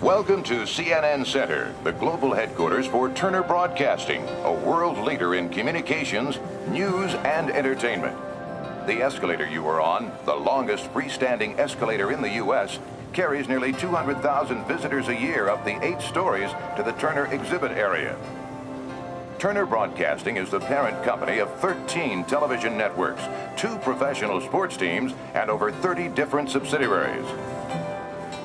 Welcome to CNN Center, the global headquarters for Turner Broadcasting, a world leader in communications, news, and entertainment. The escalator you are on, the longest freestanding escalator in the U.S., carries nearly 200,000 visitors a year up the 8 stories to the Turner exhibit area. Turner Broadcasting is the parent company of 13 television networks, 2 professional sports teams, and over 30 different subsidiaries.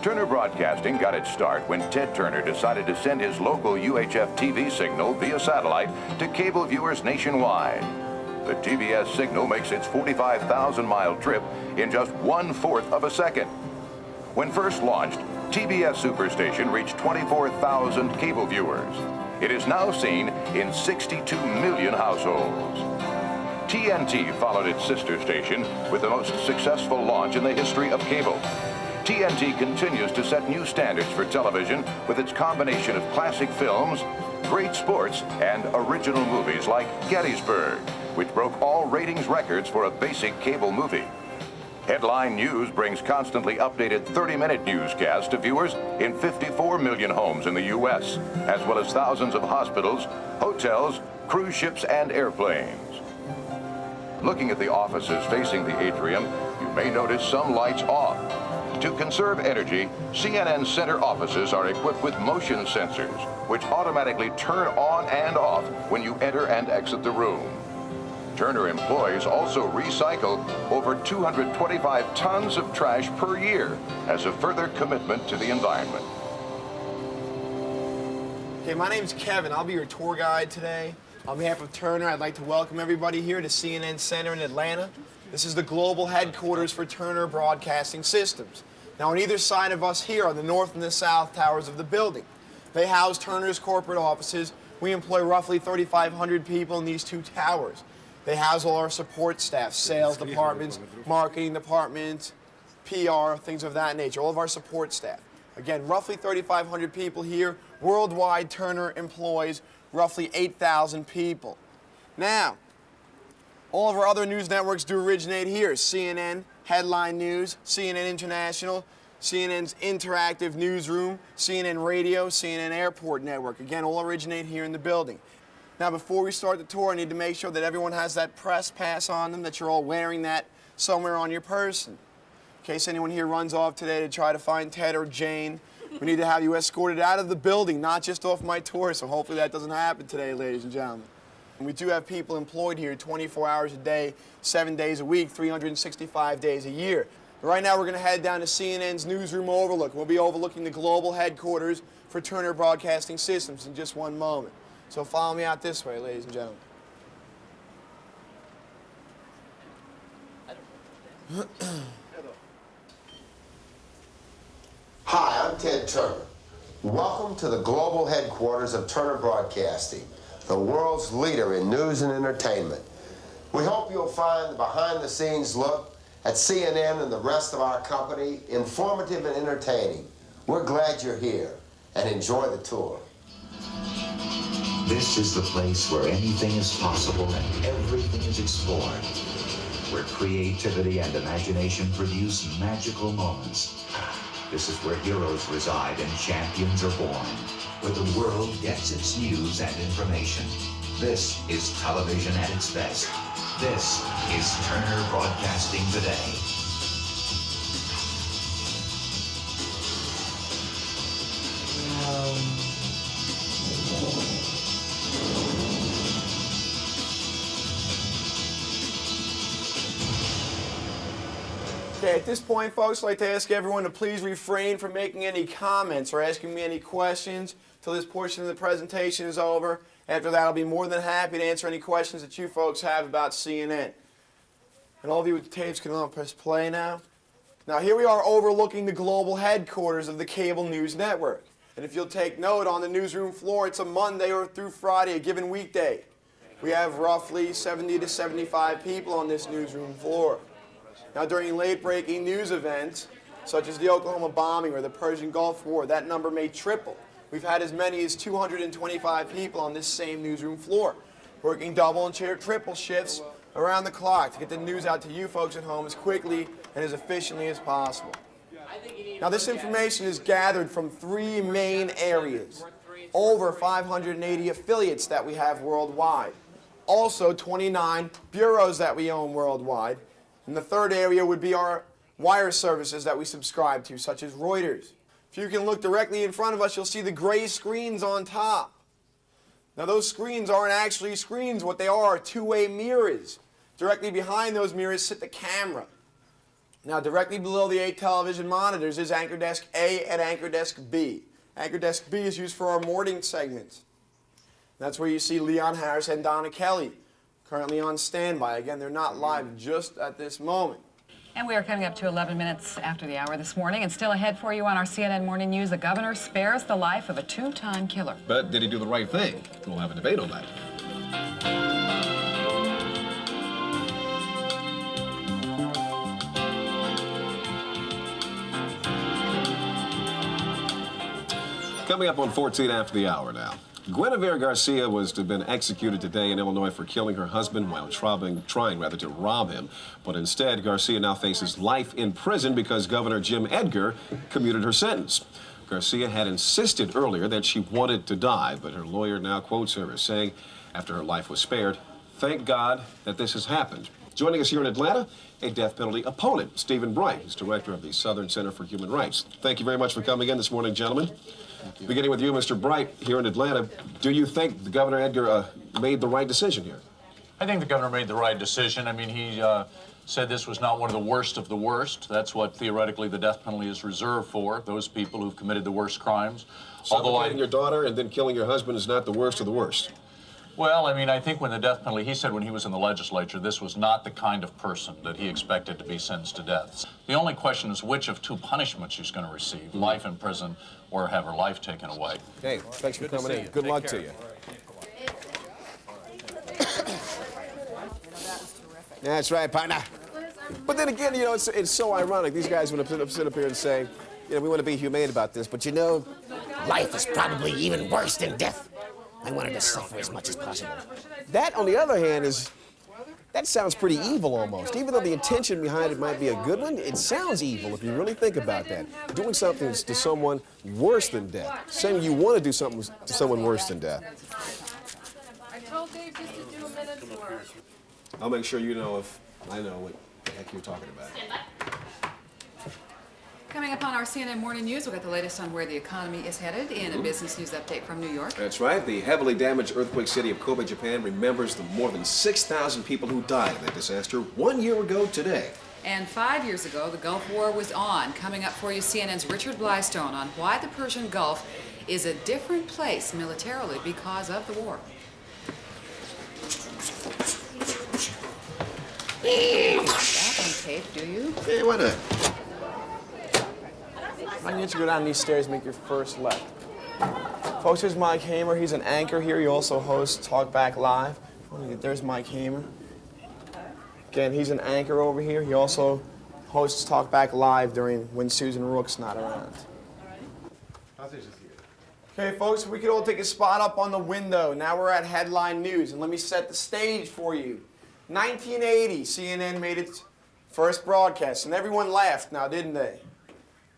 Turner Broadcasting got its start when Ted Turner decided to send his local UHF TV signal via satellite to cable viewers nationwide. The TBS signal makes its 45,000-mile trip in just 1/4 of a second. When first launched, TBS Superstation reached 24,000 cable viewers. It is now seen in 62 million households. TNT followed its sister station with the most successful launch in the history of cable. TNT continues to set new standards for television with its combination of classic films, great sports, and original movies like Gettysburg, which broke all ratings records for a basic cable movie. Headline News brings constantly updated 30-minute newscasts to viewers in 54 million homes in the U.S., as well as thousands of hospitals, hotels, cruise ships, and airplanes. Looking at the offices facing the atrium, you may notice some lights off. To conserve energy, CNN Center offices are equipped with motion sensors, which automatically turn on and off when you enter and exit the room. Turner employees also recycle over 225 tons of trash per year as a further commitment to the environment. Okay, my name's Kevin. I'll be your tour guide today. On behalf of Turner, I'd like to welcome everybody here to CNN Center in Atlanta. This is the global headquarters for Turner Broadcasting Systems. Now, on either side of us here are the north and the south towers of the building. They house Turner's corporate offices. We employ roughly 3,500 people in these 2 towers. They house all our support staff, sales departments, marketing departments, PR, things of that nature, all of our support staff. Again, roughly 3,500 people here. Worldwide, Turner employs roughly 8,000 people. Now, all of our other news networks do originate here. CNN, Headline News, CNN International, CNN's Interactive Newsroom, CNN Radio, CNN Airport Network. Again, all originate here in the building. Now, before we start the tour, I need to make sure that everyone has that press pass on them, that you're all wearing that somewhere on your person. In case anyone here runs off today to try to find Ted or Jane, we need to have you escorted out of the building, not just off my tour, so hopefully that doesn't happen today, ladies and gentlemen. And we do have people employed here 24 hours a day, 7 days a week, 365 days a year. Right now, we're going to head down to CNN's newsroom overlook. We'll be overlooking the global headquarters for Turner Broadcasting Systems in just one moment. So follow me out this way, ladies and gentlemen. Hi, I'm Ted Turner. Welcome to the global headquarters of Turner Broadcasting, the world's leader in news and entertainment. We hope you'll find the behind-the-scenes look at CNN and the rest of our company informative and entertaining. We're glad you're here, and enjoy the tour. This is the place where anything is possible and everything is explored, where creativity and imagination produce magical moments. This is where heroes reside and champions are born, where the world gets its news and information. This is television at its best. This is Turner Broadcasting Today. Okay, at this point, folks, I'd like to ask everyone to please refrain from making any comments or asking me any questions till this portion of the presentation is over. After that, I'll be more than happy to answer any questions that you folks have about CNN. And all of you with the tapes can all press play now. Now, here we are overlooking the global headquarters of the cable news network. And if you'll take note, on the newsroom floor, it's a Monday or through Friday, a given weekday. We have roughly 70 to 75 people on this newsroom floor. Now, during late-breaking news events, such as the Oklahoma bombing or the Persian Gulf War, that number may triple. We've had as many as 225 people on this same newsroom floor, working double and triple shifts around the clock to get the news out to you folks at home as quickly and as efficiently as possible. Now, this information is gathered from 3 main areas. Over 580 affiliates that we have worldwide. Also, 29 bureaus that we own worldwide. And the third area would be our wire services that we subscribe to, such as Reuters. If you can look directly in front of us, you'll see the gray screens on top. Now, those screens aren't actually screens. What they are two-way mirrors. Directly behind those mirrors sit the camera. Now, directly below the 8 television monitors is Anchor Desk A and Anchor Desk B. Anchor Desk B is used for our morning segments. That's where you see Leon Harris and Donna Kelly, currently on standby. Again, they're not live just at this moment. And we are coming up to 11 minutes after the hour this morning, and still ahead for you on our CNN Morning News, the governor spares the life of a 2-time killer. But did he do the right thing? We'll have a debate on that. Coming up on 14 after the hour now. Guinevere Garcia was to have been executed today in Illinois for killing her husband while trying to rob him. But instead, Garcia now faces life in prison because Governor Jim Edgar commuted her sentence. Garcia had insisted earlier that she wanted to die, but her lawyer now quotes her as saying, after her life was spared, "Thank God that this has happened." Joining us here in Atlanta, a death penalty opponent, Stephen Bright, who's director of the Southern Center for Human Rights. Thank you very much for coming in this morning, gentlemen. Beginning with you, Mr. Bright, here in Atlanta, do you think the Governor Edgar made the right decision here? I think the governor made the right decision. I mean, he said this was not one of the worst of the worst. That's what theoretically the death penalty is reserved for, those people who've committed the worst crimes. Suffocating your daughter and then killing your husband is not the worst of the worst. Well, I mean, I think when the death penalty, he said when he was in the legislature, this was not the kind of person that he expected to be sentenced to death. The only question is which of 2 punishments she's going to receive, life in prison or have her life taken away. Hey, thanks for coming in. Good luck to you. That's right, partner. But then again, you know, it's so ironic. These guys want to sit up here and say, you know, we want to be humane about this, but you know, Life is probably even worse than death. I wanted to suffer as much as possible. that, on the other hand, that sounds pretty evil almost. Even though the intention behind it might be a good one, it sounds evil if you really think about that. Doing something to someone worse than death. Saying you want to do something to someone worse than death. I told Dave just to do a minute more. I'll make sure you know if I know what the heck you're talking about. Coming up on our CNN Morning News, we'll get the latest on where the economy is headed in a business news update from New York. That's right. The heavily damaged earthquake city of Kobe, Japan remembers the more than 6,000 people who died in that disaster 1 year ago today. And 5 years ago, the Gulf War was on. Coming up for you, CNN's Richard Blystone on why the Persian Gulf is a different place militarily because of the war. That on tape, do you? Hey, why not? I need to go down these stairs and make your first left. Folks, here's Mike Hamer. He's an anchor here. He also hosts Talk Back Live. There's Mike Hamer. Again, he's an anchor over here. He also hosts Talk Back Live during when Susan Rook's not around. Okay, folks, we could all take a spot up on the window. Now we're at headline news, and let me set the stage for you. 1980, CNN made its first broadcast, and everyone laughed now, didn't they?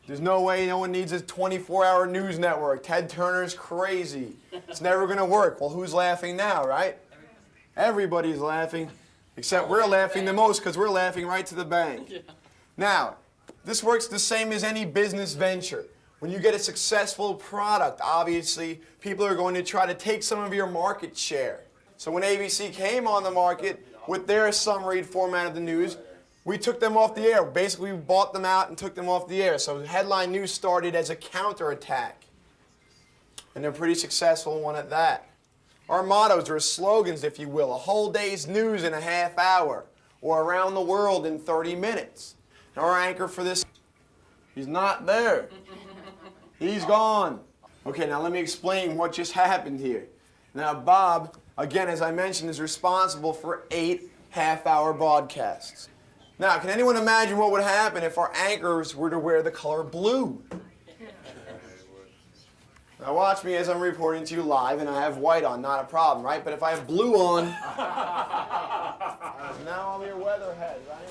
There's no way no one needs a 24-hour news network. Ted Turner's crazy. It's never going to work. Well, who's laughing now, right? Everybody's laughing, except we're laughing the most because we're laughing right to the bank. Now, this works the same as any business venture. When you get a successful product, obviously, people are going to try to take some of your market share. So when ABC came on the market with their summary format of the news, we took them off the air. Basically, we bought them out and took them off the air. So headline news started as a counterattack. And they're pretty successful one at that. Our mottos are slogans, if you will. A whole day's news in a half hour, or around the world in 30 minutes. And our anchor for this, he's not there. He's gone. Okay, now let me explain what just happened here. Now, Bob, again, as I mentioned, is responsible for 8 half-hour broadcasts. Now, can anyone imagine what would happen if our anchors were to wear the color blue? Now watch me as I'm reporting to you live, and I have white on, not a problem, right? But if I have blue on, now I'm your weatherhead, right?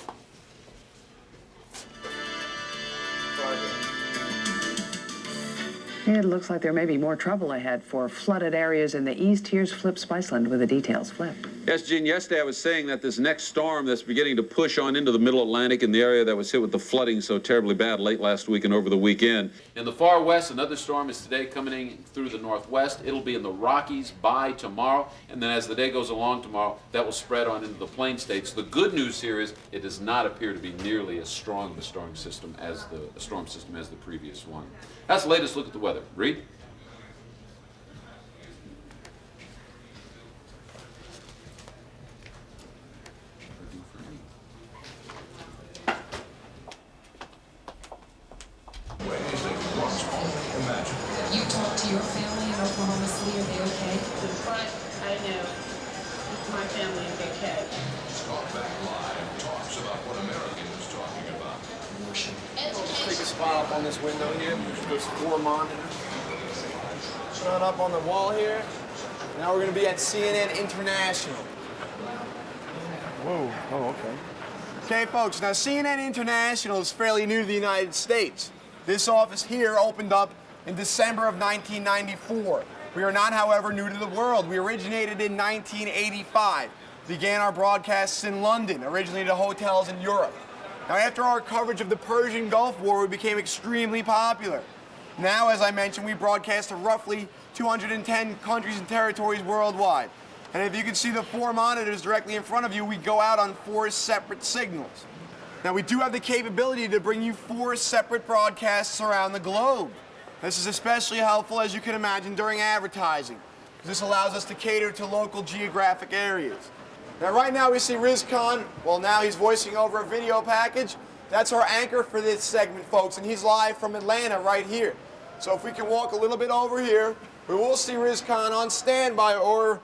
It looks like there may be more trouble ahead for flooded areas in the east. Here's Flip Spiceland with the details. Flip. Yes, Gene, yesterday I was saying that this next storm that's beginning to push on into the middle Atlantic in the area that was hit with the flooding so terribly bad late last week and over the weekend. In the far west, another storm is today coming in through the northwest. It'll be in the Rockies by tomorrow, and then as the day goes along tomorrow, that will spread on into the plain states. The good news here is it does not appear to be nearly as strong a storm system as the previous one. That's the latest look at the weather. Reed? You talk to your family in Oklahoma City, are they okay? I know. My family is okay. Scott Back Live talks about what Americans talking about. Let's take a spot up on this window here. There's 4 monitors. Showing up on the wall here. Now we're going to be at CNN International. Whoa. Oh, okay. Okay, folks. Now, CNN International is fairly new to the United States. This office here opened up in December of 1994. We are not, however, new to the world. We originated in 1985. Began our broadcasts in London, originally to hotels in Europe. Now, after our coverage of the Persian Gulf War, we became extremely popular. Now, as I mentioned, we broadcast to roughly 210 countries and territories worldwide. And if you can see the 4 monitors directly in front of you, we go out on 4 separate signals. Now, we do have the capability to bring you 4 separate broadcasts around the globe. This is especially helpful, as you can imagine, during advertising. This allows us to cater to local geographic areas. Now, right now we see Riz Khan. Well, now he's voicing over a video package. That's our anchor for this segment, folks, and he's live from Atlanta right here. So if we can walk a little bit over here, we will see Riz Khan on standby, or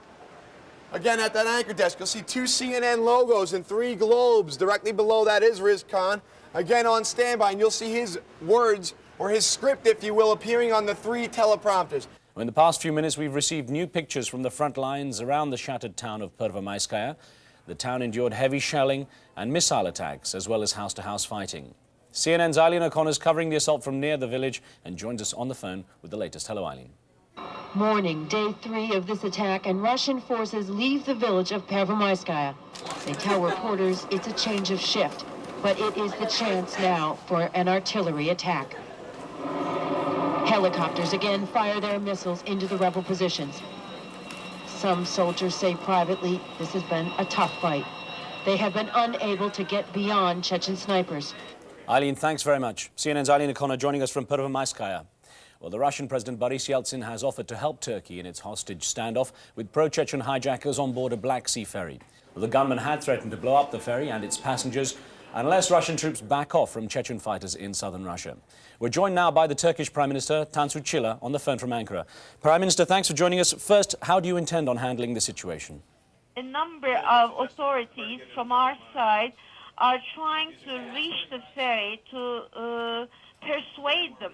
again at that anchor desk. You'll see 2 CNN logos and 3 globes. Directly below that is Riz Khan, again on standby, and you'll see his words, or his script, if you will, appearing on the 3 teleprompters. In the past few minutes, we've received new pictures from the front lines around the shattered town of Pervomaiskaya. The town endured heavy shelling and missile attacks, as well as house-to-house fighting. CNN's Eileen O'Connor is covering the assault from near the village and joins us on the phone with the latest. Hello, Eileen. Morning, day 3 of this attack, and Russian forces leave the village of Pervomaiskaya. They tell reporters it's a change of shift, but it is the chance now for an artillery attack. Helicopters again fire their missiles into the rebel positions. Some soldiers say privately this has been a tough fight. They have been unable to get beyond Chechen snipers. Eileen, thanks very much. CNN's Eileen O'Connor joining us from Pervomaiskaya. Well, the Russian President Boris Yeltsin has offered to help Turkey in its hostage standoff with pro-Chechen hijackers on board a Black Sea ferry. Well, the gunman had threatened to blow up the ferry and its passengers unless Russian troops back off from Chechen fighters in southern Russia. We're joined now by the Turkish Prime Minister, Tansu Çiller, on the phone from Ankara. Prime Minister, thanks for joining us. First, how do you intend on handling the situation? A number of authorities from our side are trying to reach the ferry to persuade them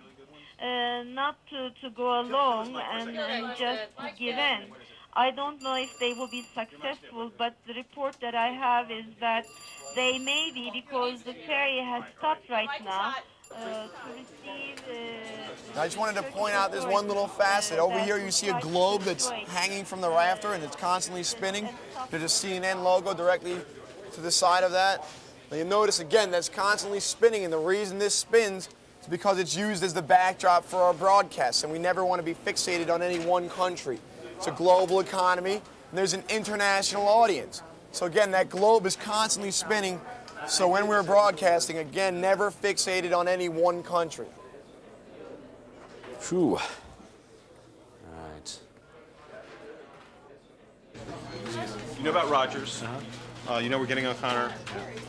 not to go along and just give in. I don't know if they will be successful, but the report that I have is that they may be, because the ferry has stopped right now to receive... I just wanted to point out this one little facet. Over here you see a globe that's hanging from the rafter and it's constantly spinning. There's a CNN logo directly to the side of that. Now you notice again that's constantly spinning, and the reason this spins is because it's used as the backdrop for our broadcasts, and we never want to be fixated on any one country. It's a global economy, and there's an international audience. So again, that globe is constantly spinning, so when we're broadcasting, again, never fixated on any one country. Phew. Right. You know about Rogers. You know we're getting O'Connor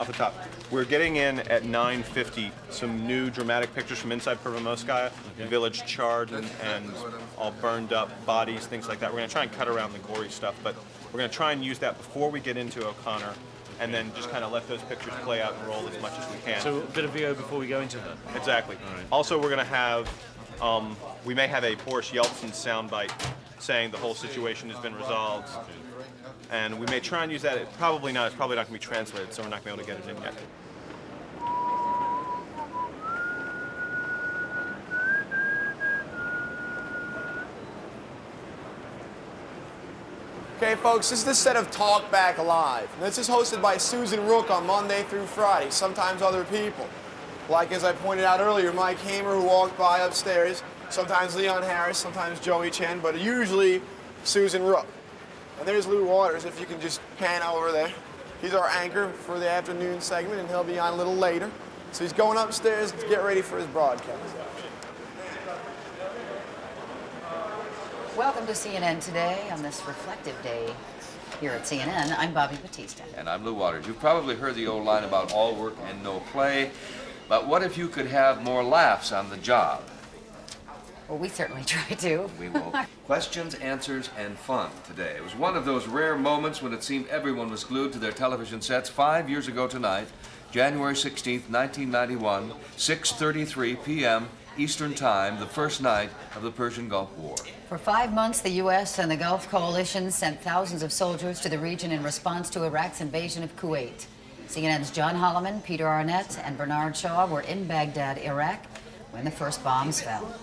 off the top. We're getting in at 9:50 some new dramatic pictures from inside Pervomaiskaya. The village charred and all burned up, bodies, things like that. We're going to try and cut around the gory stuff, but we're going to try and use that before we get into O'Connor, and then just kind of let those pictures play out and roll as much as we can. So a bit of VO before we go into that? Exactly. Right. Also, we're going to have, we may have a Boris Yeltsin soundbite saying the whole situation has been resolved. And we may try and use that. It's probably not going to be translated, so we're not going to be able to get it in yet. Okay, folks, this is the set of Talk Back Live. And this is hosted by Susan Rook on Monday through Friday, sometimes other people. Like, as I pointed out earlier, Mike Hamer, who walked by upstairs, sometimes Leon Harris, sometimes Joey Chen, but usually Susan Rook. And there's Lou Waters, if you can just pan over there. He's our anchor for the afternoon segment, and he'll be on a little later. So he's going upstairs to get ready for his broadcast. Welcome to CNN Today on this reflective day here at CNN. I'm Bobby Batista. And I'm Lou Waters. You've probably heard the old line about all work and no play, but what if you could have more laughs on the job? Well, we certainly try to. We will. Questions, answers, and fun today. It was one of those rare moments when it seemed everyone was glued to their television sets 5 years ago tonight, January 16th, 1991, 6:33 p.m. Eastern Time, the first night of the Persian Gulf War. For 5 months, the U.S. and the Gulf Coalition sent thousands of soldiers to the region in response to Iraq's invasion of Kuwait. CNN's John Holloman, Peter Arnett, and Bernard Shaw were in Baghdad, Iraq, when the first bombs fell.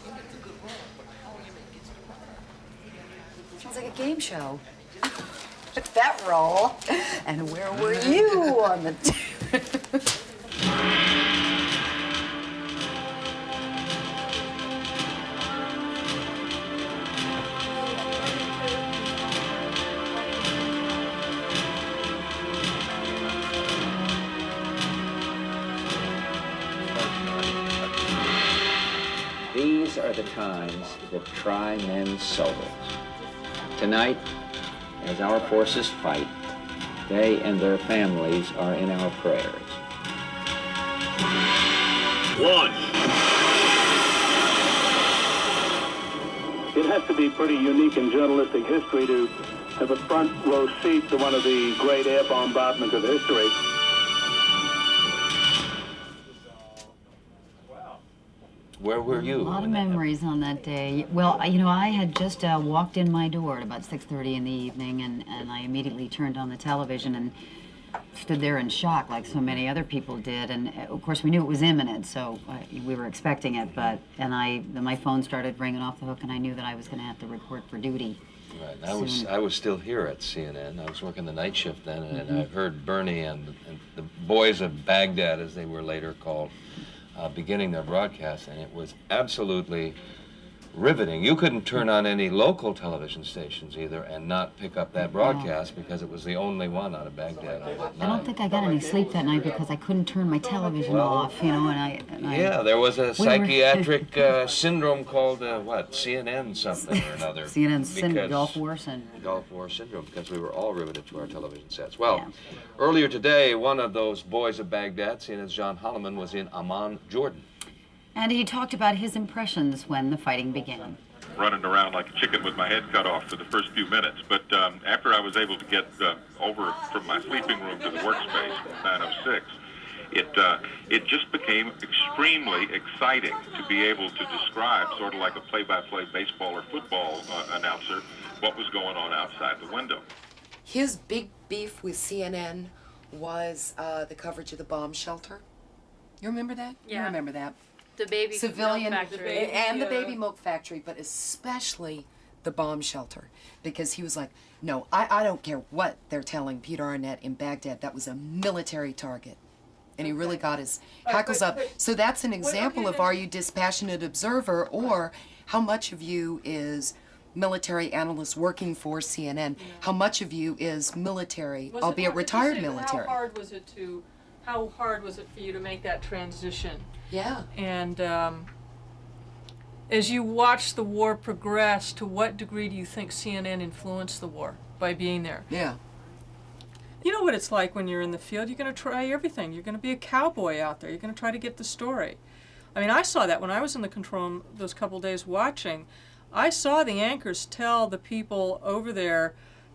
Sounds like a game show. That roll. And where were you on the... These are the times that try men's souls. Tonight, as our forces fight, they and their families are in our prayers. Launch. It has to be pretty unique in journalistic history to have a front row seat to one of the great air bombardments of history. Where were you? A lot of memories on that day. Well, you know, I had just walked in my door at about 6:30 in the evening, and I immediately turned on the television and stood there in shock like so many other people did. And of course, we knew it was imminent, so we were expecting it. But then my phone started ringing off the hook, and I knew that I was going to have to report for duty. Right. I was still here at CNN. I was working the night shift then, and I heard Bernie and the boys of Baghdad, as they were later called, beginning their broadcast, and it was absolutely riveting. You couldn't turn on any local television stations either and not pick up that broadcast because it was the only one out of Baghdad on that night. I don't think I got any sleep that night because I couldn't turn my television off, you know, Yeah, there was a psychiatric syndrome called, what, CNN something or another. CNN Gulf War Syndrome. Gulf War Syndrome, because we were all riveted to our television sets. Well, earlier today, one of those boys of Baghdad, CNN's John Holloman, was in Amman, Jordan. And he talked about his impressions when the fighting began. Running around like a chicken with my head cut off for the first few minutes. But after I was able to get over from my sleeping room to the workspace, 906, it just became extremely exciting to be able to describe, sort of like a play-by-play baseball or football announcer, what was going on outside the window. His big beef with CNN was the coverage of the bomb shelter. You remember that? Yeah. You remember that? The baby Civilian milk factory. and the baby milk factory, but especially the bomb shelter, because he was like, no, I don't care what they're telling Peter Arnett in Baghdad. That was a military target. And he really got his hackles up. So that's an example of, are you dispassionate observer, or how much of you is military analyst working for CNN? How much of you is military, albeit retired military? How hard was it for you to make that transition? Yeah. And as you watch the war progress, to what degree do you think CNN influenced the war by being there? Yeah. You know what it's like when you're in the field. You're going to try everything. You're going to be a cowboy out there. You're going to try to get the story. I mean, I saw that when I was in the control room those couple days watching. I saw the anchors tell the people over there,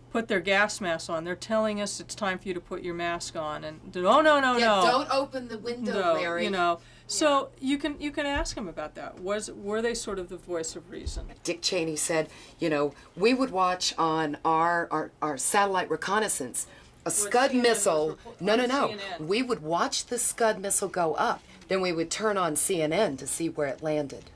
put their gas masks on. They're telling us it's time for you to put your mask on. And no. Don't open the window, Larry. You know. So you can ask them about that. Were they sort of the voice of reason? Dick Cheney said, you know, we would watch on our satellite reconnaissance a Scud missile. No. We would watch the Scud missile go up. Then we would turn on CNN to see where it landed.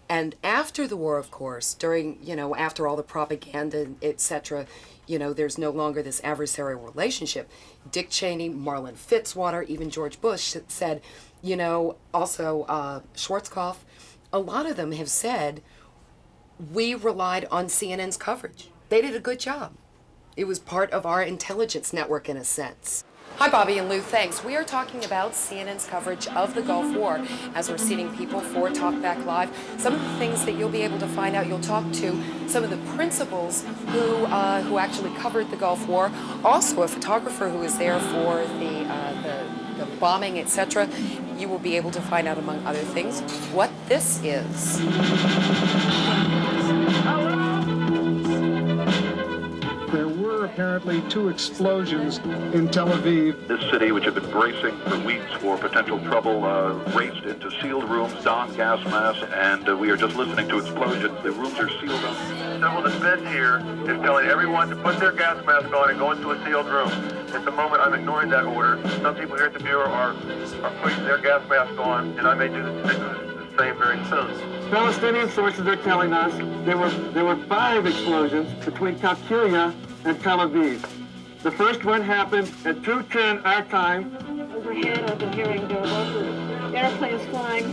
And after the war, of course, during, after all the propaganda, etc., there's no longer this adversarial relationship. Dick Cheney, Marlon Fitzwater, even George Bush said, also Schwarzkopf, a lot of them have said, we relied on CNN's coverage. They did a good job. It was part of our intelligence network in a sense. Hi, Bobby and Lou, thanks. We are talking about CNN's coverage of the Gulf War as we're seating people for Talk Back Live. Some of the things that you'll be able to find out, you'll talk to some of the principals who actually covered the Gulf War, also a photographer who was there for the bombing, etc. You will be able to find out, among other things, what this is. There were apparently 2 explosions in Tel Aviv. This city, which had been bracing for weeks for potential trouble, raced into sealed rooms, donned gas masks, and we are just listening to explosions. The rooms are sealed up. Someone that's been here is telling everyone to put their gas mask on and go into a sealed room. At the moment, I'm ignoring that order. Some people here at the Bureau are putting their gas mask on, and I may do the same very soon. Palestinian sources are telling us there were 5 explosions between Qalqilia and Tel Aviv. The first one happened at 2:10 our time. Overhead, I've been hearing there were airplanes flying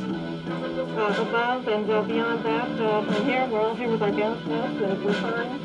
above and beyond that. From here, we're all here with our gas masks, and we're fine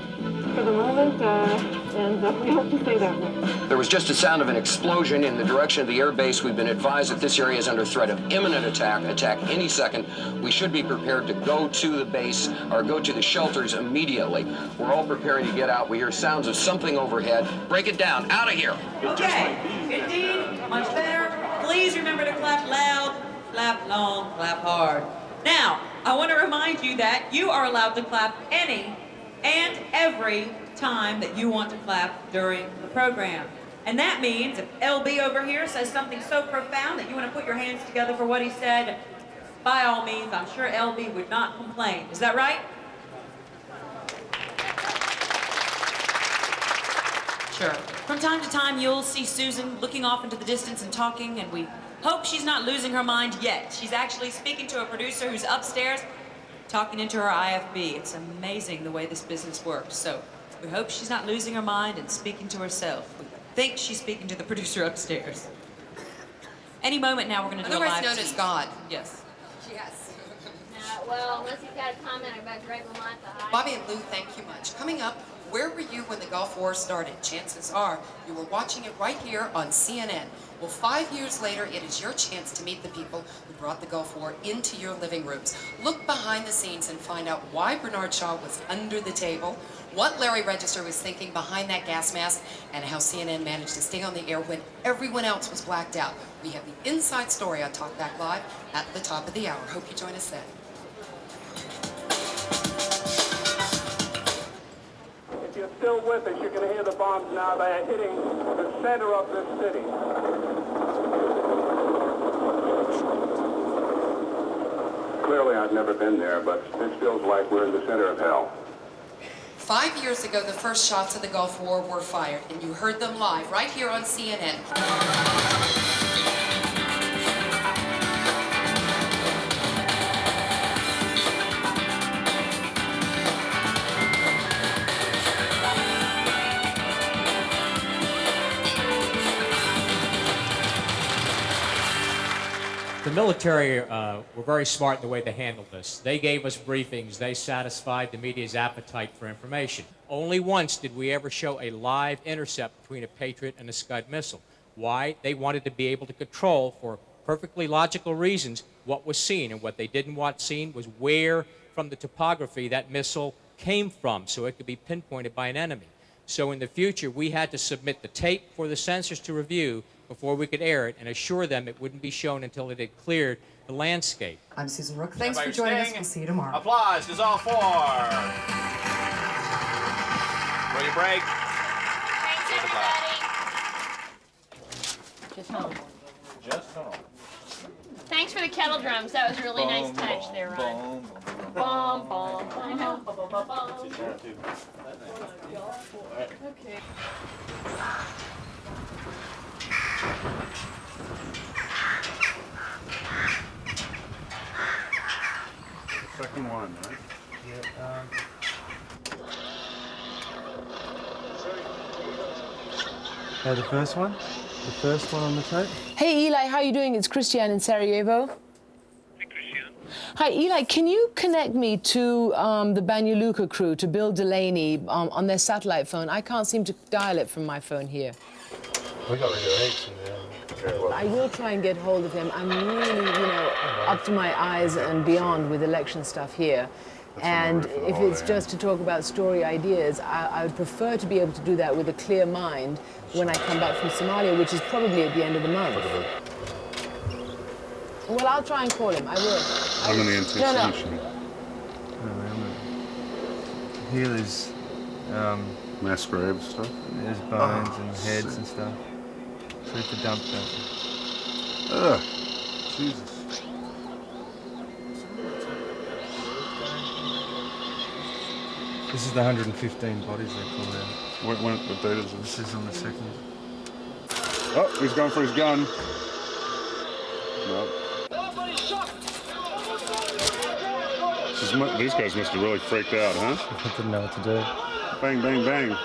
for the moment, and we hope to stay that way. There was just a sound of an explosion in the direction of the air base. We've been advised that this area is under threat of imminent attack any second. We should be prepared to go to the base or go to the shelters immediately. We're all preparing to get out. We hear sounds of something overhead. Break it down. Out of here. Okay, indeed, much better. Please remember to clap loud, clap long, clap hard. Now, I want to remind you that you are allowed to clap any and every time that you want to clap during the program. And that means if LB over here says something so profound that you want to put your hands together for what he said, by all means, I'm sure LB would not complain. Is that right? Sure. From time to time, you'll see Susan looking off into the distance and talking, and we hope she's not losing her mind yet. She's actually speaking to a producer who's upstairs talking into her IFB. It's amazing the way this business works. So we hope she's not losing her mind and speaking to herself. We think she's speaking to the producer upstairs. Any moment now, we're going to do a live Otherwise known as God. Yes. Yes. Well, unless you've got a comment about Greg Lamont. Bobby and Lou, thank you much. Coming up, where were you when the Gulf War started? Chances are you were watching it right here on CNN. Well, 5 years later, it is your chance to meet the people who brought the Gulf War into your living rooms. Look behind the scenes and find out why Bernard Shaw was under the table, what Larry Register was thinking behind that gas mask, and how CNN managed to stay on the air when everyone else was blacked out. We have the inside story on Talk Back Live at the top of the hour. Hope you join us then. If you're still with us, you can hear the bombs now. They are hitting the center of this city. Clearly, I've never been there, but this feels like we're in the center of hell. 5 years ago, the first shots of the Gulf War were fired, and you heard them live right here on CNN. The military were very smart in the way they handled this. They gave us briefings. They satisfied the media's appetite for information. Only once did we ever show a live intercept between a Patriot and a Scud missile. Why? They wanted to be able to control, for perfectly logical reasons, what was seen. And what they didn't want seen was where from the topography that missile came from, so it could be pinpointed by an enemy. So in the future, we had to submit the tape for the censors to review before we could air it and assure them it wouldn't be shown until it had cleared the landscape. I'm Susan Rook. Thanks for joining us. We'll see you tomorrow. Applause is all four. Will you break? Thanks, everybody. Just home. Just home. Thanks for the kettle drums. That was a really nice touch there, Ron. Bom, bom, bom, bom, bom, bom, bom. Okay. One, right? Yeah. The first one? The first one on the tape? Hey, Eli, how you doing? It's Christiane in Sarajevo. Hi, Eli, can you connect me to the Banja Luka crew, to Bill Delaney, on their satellite phone? I can't seem to dial it from my phone here. We got Radio 8 in there. I will try and get hold of him. I'm really, up to my eyes and beyond with election stuff here. And if it's just to talk about story ideas, I would prefer to be able to do that with a clear mind when I come back from Somalia, which is probably at the end of the month. Well, I'll try and call him. I will. I'm in the anticipation. No. Here there's mass grave stuff. There's bones and heads and stuff. So it's a dump that. Ugh. Jesus. This is the 115 bodies they call out. What date is this? This is on the 2nd. Oh, he's going for his gun. No. These guys must have really freaked out, huh? I didn't know what to do. Bang, bang, bang.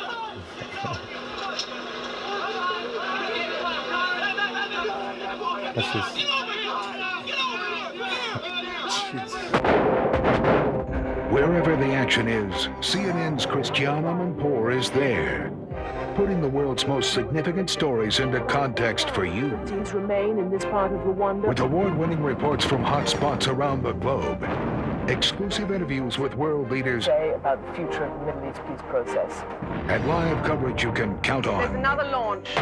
What's this? Wherever the action is, CNN's Christiane Amanpour is there, putting the world's most significant stories into context for you. Remain in this part of Rwanda. With award-winning reports from hotspots around the globe, exclusive interviews with world leaders, About the future of the Middle East peace process. and live coverage you can count There's on. another launch.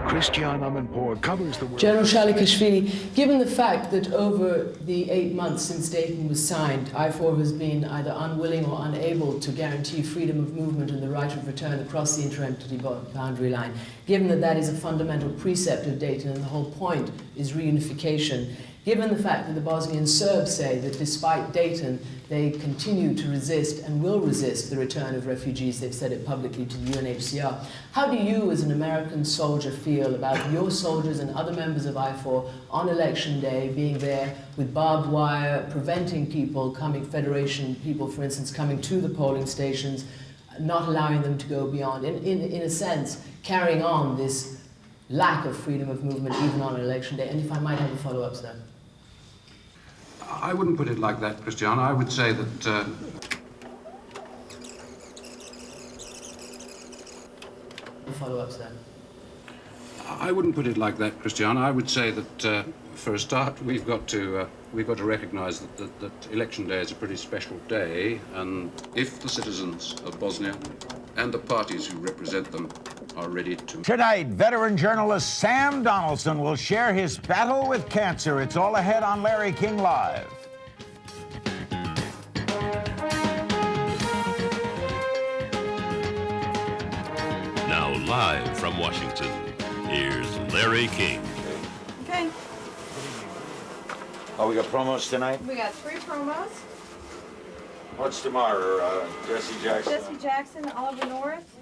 Christiane Amanpour covers the world. General Shalikashvili, given the fact that over the 8 months since Dayton was signed, IFOR has been either unwilling or unable to guarantee freedom of movement and the right of return across the inter-entity boundary line, given that that is a fundamental precept of Dayton and the whole point is reunification, given the fact that the Bosnian Serbs say that despite Dayton, they continue to resist and will resist the return of refugees, they've said it publicly to the UNHCR. How do you, as an American soldier, feel about your soldiers and other members of IFOR on election day being there with barbed wire, preventing people coming, Federation people, for instance, coming to the polling stations, not allowing them to go beyond, in a sense, carrying on this lack of freedom of movement even on election day? And if I might have a follow-up, sir. I wouldn't put it like that, Christiane. I would say that... Follow-up, sir. I wouldn't put it like that, Christiane. I would say that, for a start, we've got to recognise that Election Day is a pretty special day, and if the citizens of Bosnia and the parties who represent them are ready to... Tonight, veteran journalist Sam Donaldson will share his battle with cancer. It's all ahead on Larry King Live. Now live from Washington, here's Larry King. Okay, Oh, we got promos tonight? we got 3 promos. What's tomorrow? Jesse Jackson? Jesse Jackson, Oliver North.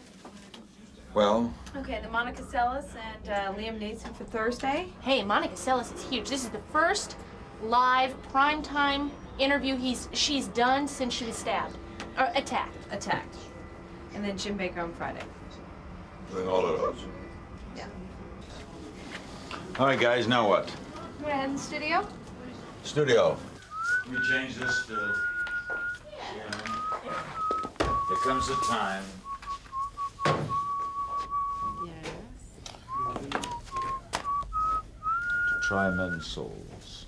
Well, Okay, the Monica Seles and Liam Neeson for Thursday. Hey, Monica Seles is huge. This is the first live primetime interview she's done since she was stabbed. Or attacked. Attacked. And then Jim Baker on Friday. then all of those. Yeah. All right, guys, now what? You wanna head in the studio? Studio. Let me change this to... There comes a time. To try men's souls.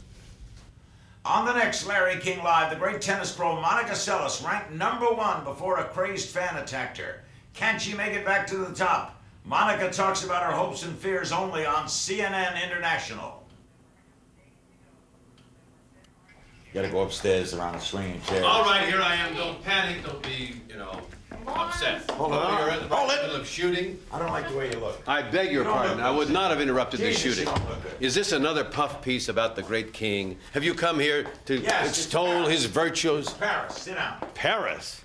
On the next Larry King Live, the great tennis pro Monica Seles ranked #1 before a crazed fan attacked her. Can she make it back to the top? Monica talks about her hopes and fears only on CNN International. You gotta go upstairs around a swinging chair. All right, here I am. Don't panic. Don't be, upset. Hold on. You're in the middle of shooting. I don't like the way you look. I beg your pardon. I would not have interrupted the Jesus, shooting. you don't look good. Is this another puff piece about the great king? Have you come here to Yes, it's extol Paris. his virtues? Paris, sit down. Paris?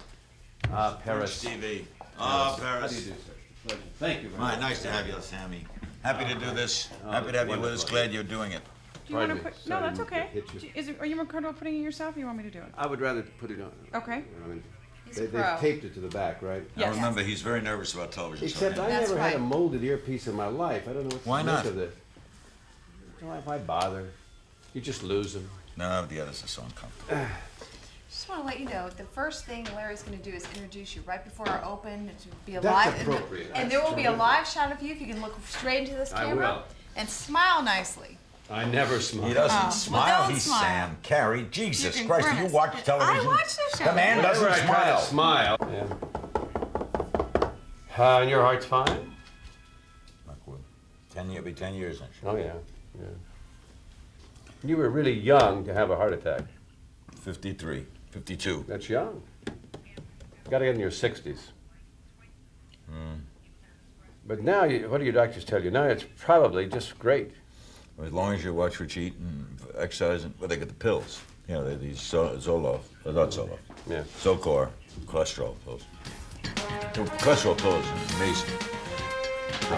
Paris. TV. How Paris. do you do, sir? Pleasure. Thank you very All much. right, nice to have you, Sammy. Happy to do this. Happy to have you with us. wonderful. Glad you're doing it. you want to Pardon me. put? No, Sorry that's to okay. hit you. Are you more comfortable putting it yourself, or you want me to do it? I would rather put it on. Okay. I mean, He's a they've pro. taped it to the back, right? Yes. I remember he's very nervous about television. Except I That's never had a right. molded earpiece in my life. I don't know what Why to not? make of it. Why bother? You just lose them. No, the others are so uncomfortable. Just want to let you know, the first thing Larry's going to do is introduce you right before our open. It will be a That's live, appropriate. and there will be a live shot of you. If you can look straight into this I camera will. and smile nicely. I never smile. He doesn't Oh, well, smile. don't He's smile. Sam Carey. Jesus can Christ, do you grimace. watch television? I watch the show. The man Whenever doesn't I try to smile. smile. Yeah. And your heart's fine? Be 10 years next year. Oh, yeah. You were really young to have a heart attack. 53, 52. That's young. Got to get in your 60s. But now, what do your doctors tell you? Now it's probably just great. As long as you watch what you eat and exercise, and they get the pills. You know, these Zoloft, not Zoloft. Yeah. Zocor, cholesterol pills. The cholesterol pills is amazing.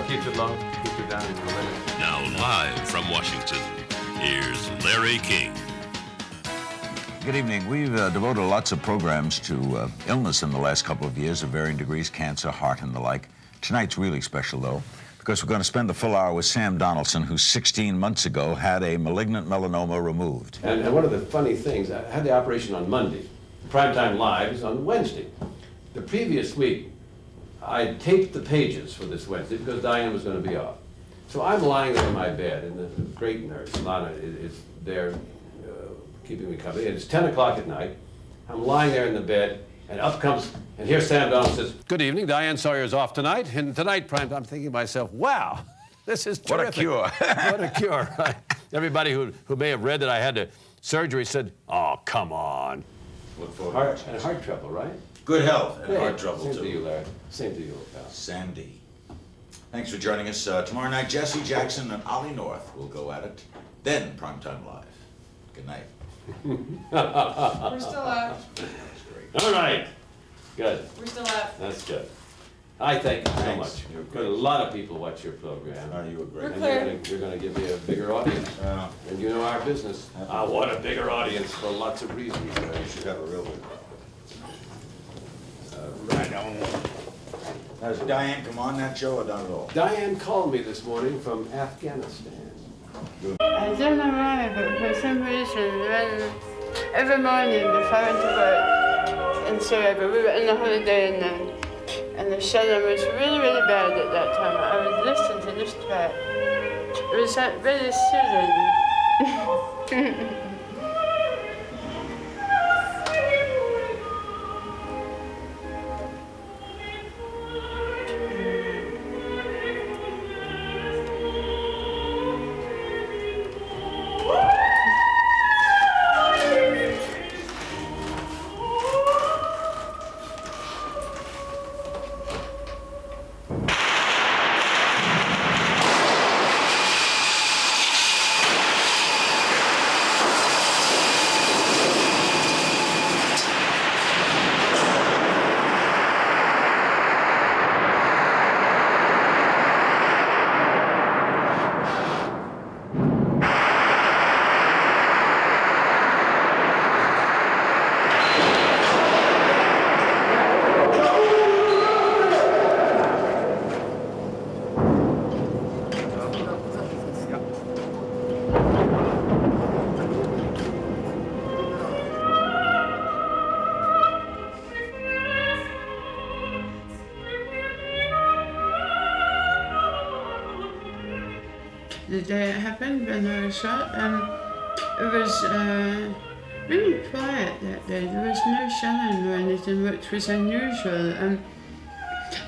Keep it low, keep it down to the limit. Now live from Washington, here's Larry King. Good evening. We've devoted lots of programs to illness in the last couple of years of varying degrees, cancer, heart, and the like. Tonight's really special, though, because we're going to spend the full hour with Sam Donaldson, who 16 months ago had a malignant melanoma removed. And one of the funny things, I had the operation on Monday. Primetime Live is on Wednesday. The previous week, I taped the pages for this Wednesday because Diane was going to be off. So I'm lying there in my bed, and the great nurse, Lana, is there keeping me company. And it's 10 o'clock at night. I'm lying there in the bed, and up comes, and here's Sam Donaldson says, "Good evening, Diane Sawyer's off tonight." And tonight, I'm thinking to myself, wow, this is terrific. What a cure. What a cure, right? Everybody who may have read that I had the surgery said, oh, come on. Look forward Heart, heart trouble, right? Good health and Hey, heart trouble, same too. to you, Larry. Same to you, pal. Sandy. Thanks for joining us. Tomorrow night, Jesse Jackson and Ollie North will go at it. Then, Primetime Live. Good night. We're still up. All right. Good. We're still up. That's good. I thank you so Thanks. much. Got a lot of people watch your program. You were great. We're And clear. you're going to give me a bigger audience. And you know our business. I want a bigger audience for lots of reasons. You should have a real one. Right on. Has Diane come on that show or not at all? Diane called me this morning from Afghanistan. I don't know why, but for some reason, when every morning before I went to work in Syria, we were on a holiday and the shelling was really, really bad at that time. I would listen to this track. It was like really soothing. The day it happened, when I was shot, it was really quiet that day. There was no shelling or anything, which was unusual.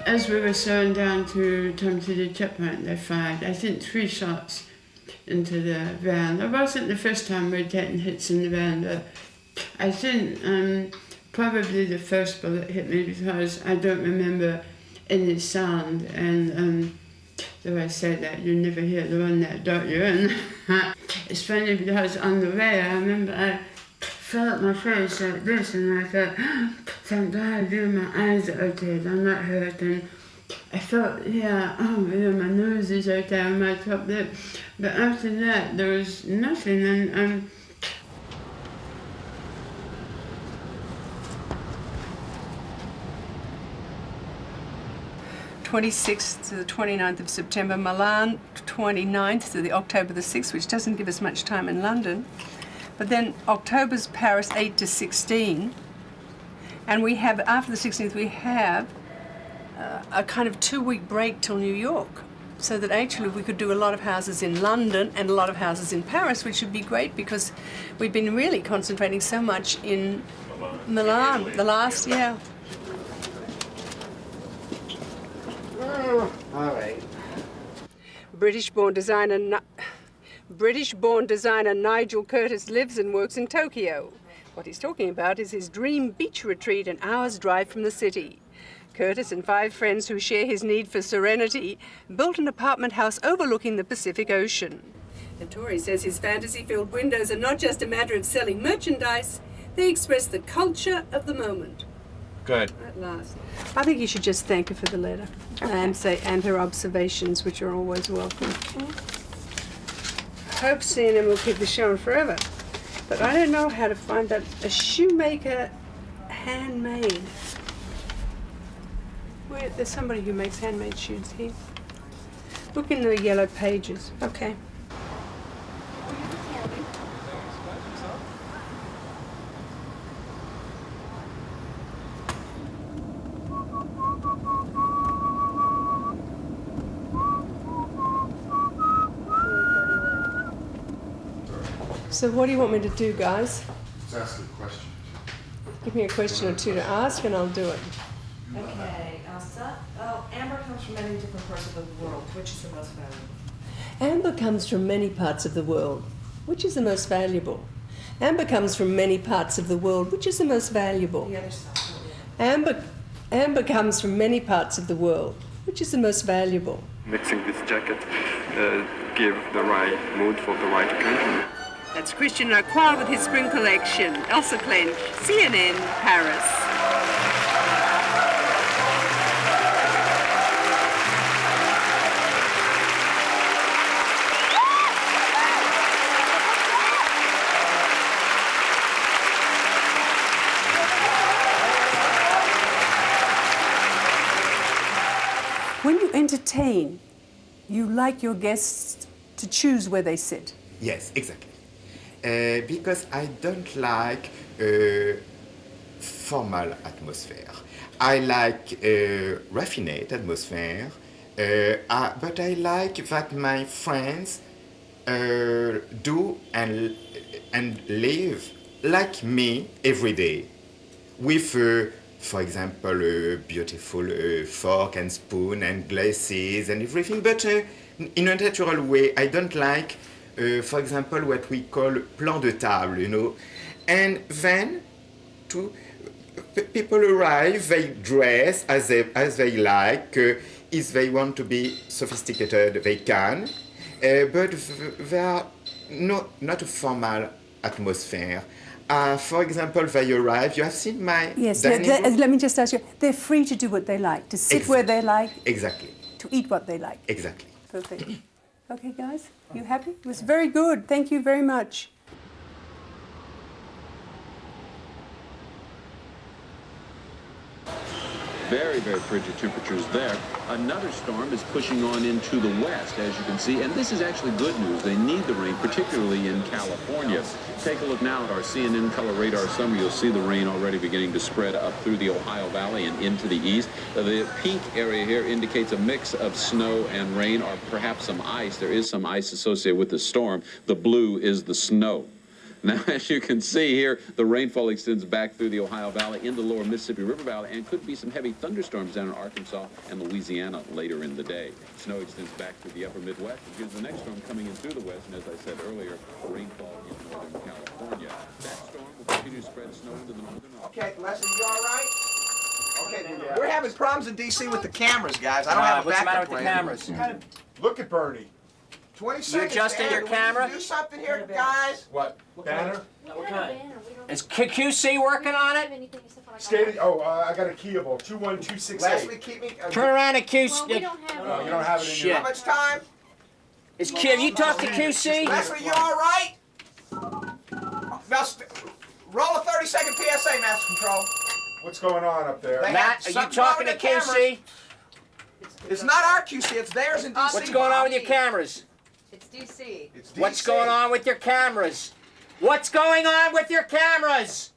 As we were slowing down to come to the checkpoint, they fired, I think, 3 shots into the van. It wasn't the first time we'd taken hits in the van, but I think probably the first bullet hit me because I don't remember any sound. And though I say that, you never hear the one that, don't you? And it's funny because on the way, I remember I felt my face like this, and I thought, thank God, my eyes are okay, I'm not hurt. And I felt, yeah, my nose is out there, my top lip. But after that, there was nothing, and 26th to the 29th of September, Milan 29th to the October the 6th, which doesn't give us much time in London. But then October's Paris 8 to 16. And we have, after the 16th, we have a kind of 2-week break till New York. So that actually we could do a lot of houses in London and a lot of houses in Paris, which would be great because we've been really concentrating so much in Milan the last year. All right. British-born designer Nigel Curtis lives and works in Tokyo. What he's talking about is his dream beach retreat an hour's drive from the city. Curtis and 5 friends who share his need for serenity built an apartment house overlooking the Pacific Ocean. And Tori says his fantasy-filled windows are not just a matter of selling merchandise, they express the culture of the moment. Good. At last. I think you should just thank her for the letter and her observations, which are always welcome. Hope C&M will keep the show on forever, but I don't know how to find a shoemaker handmade. Wait, there's somebody who makes handmade shoes here. Look in the yellow pages. Okay. So what do you want me to do, guys? Let's ask a question. Give me a question or two to ask and I'll do it. Okay, amber comes from many different parts of the world. Which is the most valuable? Amber comes from many parts of the world. Which is the most valuable? Amber comes from many parts of the world. Which is the most valuable? The other side. Amber comes from many parts of the world. Which is the most valuable? Mixing this jacket give the right mood for the right occasion. That's Christian Lacroix with his spring collection. Elsa Clench, CNN, Paris. When you entertain, you like your guests to choose where they sit. Yes, exactly. Because I don't like formal atmosphere. I like raffinate atmosphere, but I like that my friends do and live like me every day, with, for example, beautiful fork and spoon and glasses and everything, but in a natural way. I don't like, for example, what we call plan de table, you know. And then people arrive, they dress as they like. If they want to be sophisticated, they can. But they are not a formal atmosphere. For example, they arrive, you have seen my Yes, dining room? let me just ask you, they're free to do what they like, to sit where they like. Exactly. To eat what they like. Exactly. Perfect. Okay, guys, you happy? It was very good. Thank you very much. Very, very frigid temperatures there. Another storm is pushing on into the west, as you can see, and this is actually good news. They need the rain, particularly in California. Take a look now at our CNN color radar summary. You'll see the rain already beginning to spread up through the Ohio Valley and into the east. The pink area here indicates a mix of snow and rain, or perhaps some ice. There is some ice associated with the storm. The blue is the snow. Now, as you can see here, the rainfall extends back through the Ohio Valley into the lower Mississippi River Valley, and could be some heavy thunderstorms down in Arkansas and Louisiana later in the day. Snow extends back through the upper Midwest, which is the next storm coming in through the west, and as I said earlier, rainfall in northern California. That storm will continue to spread snow into the northern... Okay, Leslie, you all right? Okay, we're having problems in D.C. with the cameras, guys. I don't have a what's the matter backup with the plan. cameras? Look at Bernie. 20 seconds. adjusting to your end. camera? We do something here, guys. What? Banner? Is QC working on it? I got a keyable. 21268. Leslie, keep me. Turn around and QC. No, you don't have it in Shit. How much time? Is Kim, you talk to QC? Leslie, you all right? Now, roll a 30-second PSA, Master Control. What's going on up there? Matt, are you talking to QC? It's not our QC, it's theirs in DC. What's going on with your cameras? It's DC. It's DC. What's going on with your cameras? What's going on with your cameras?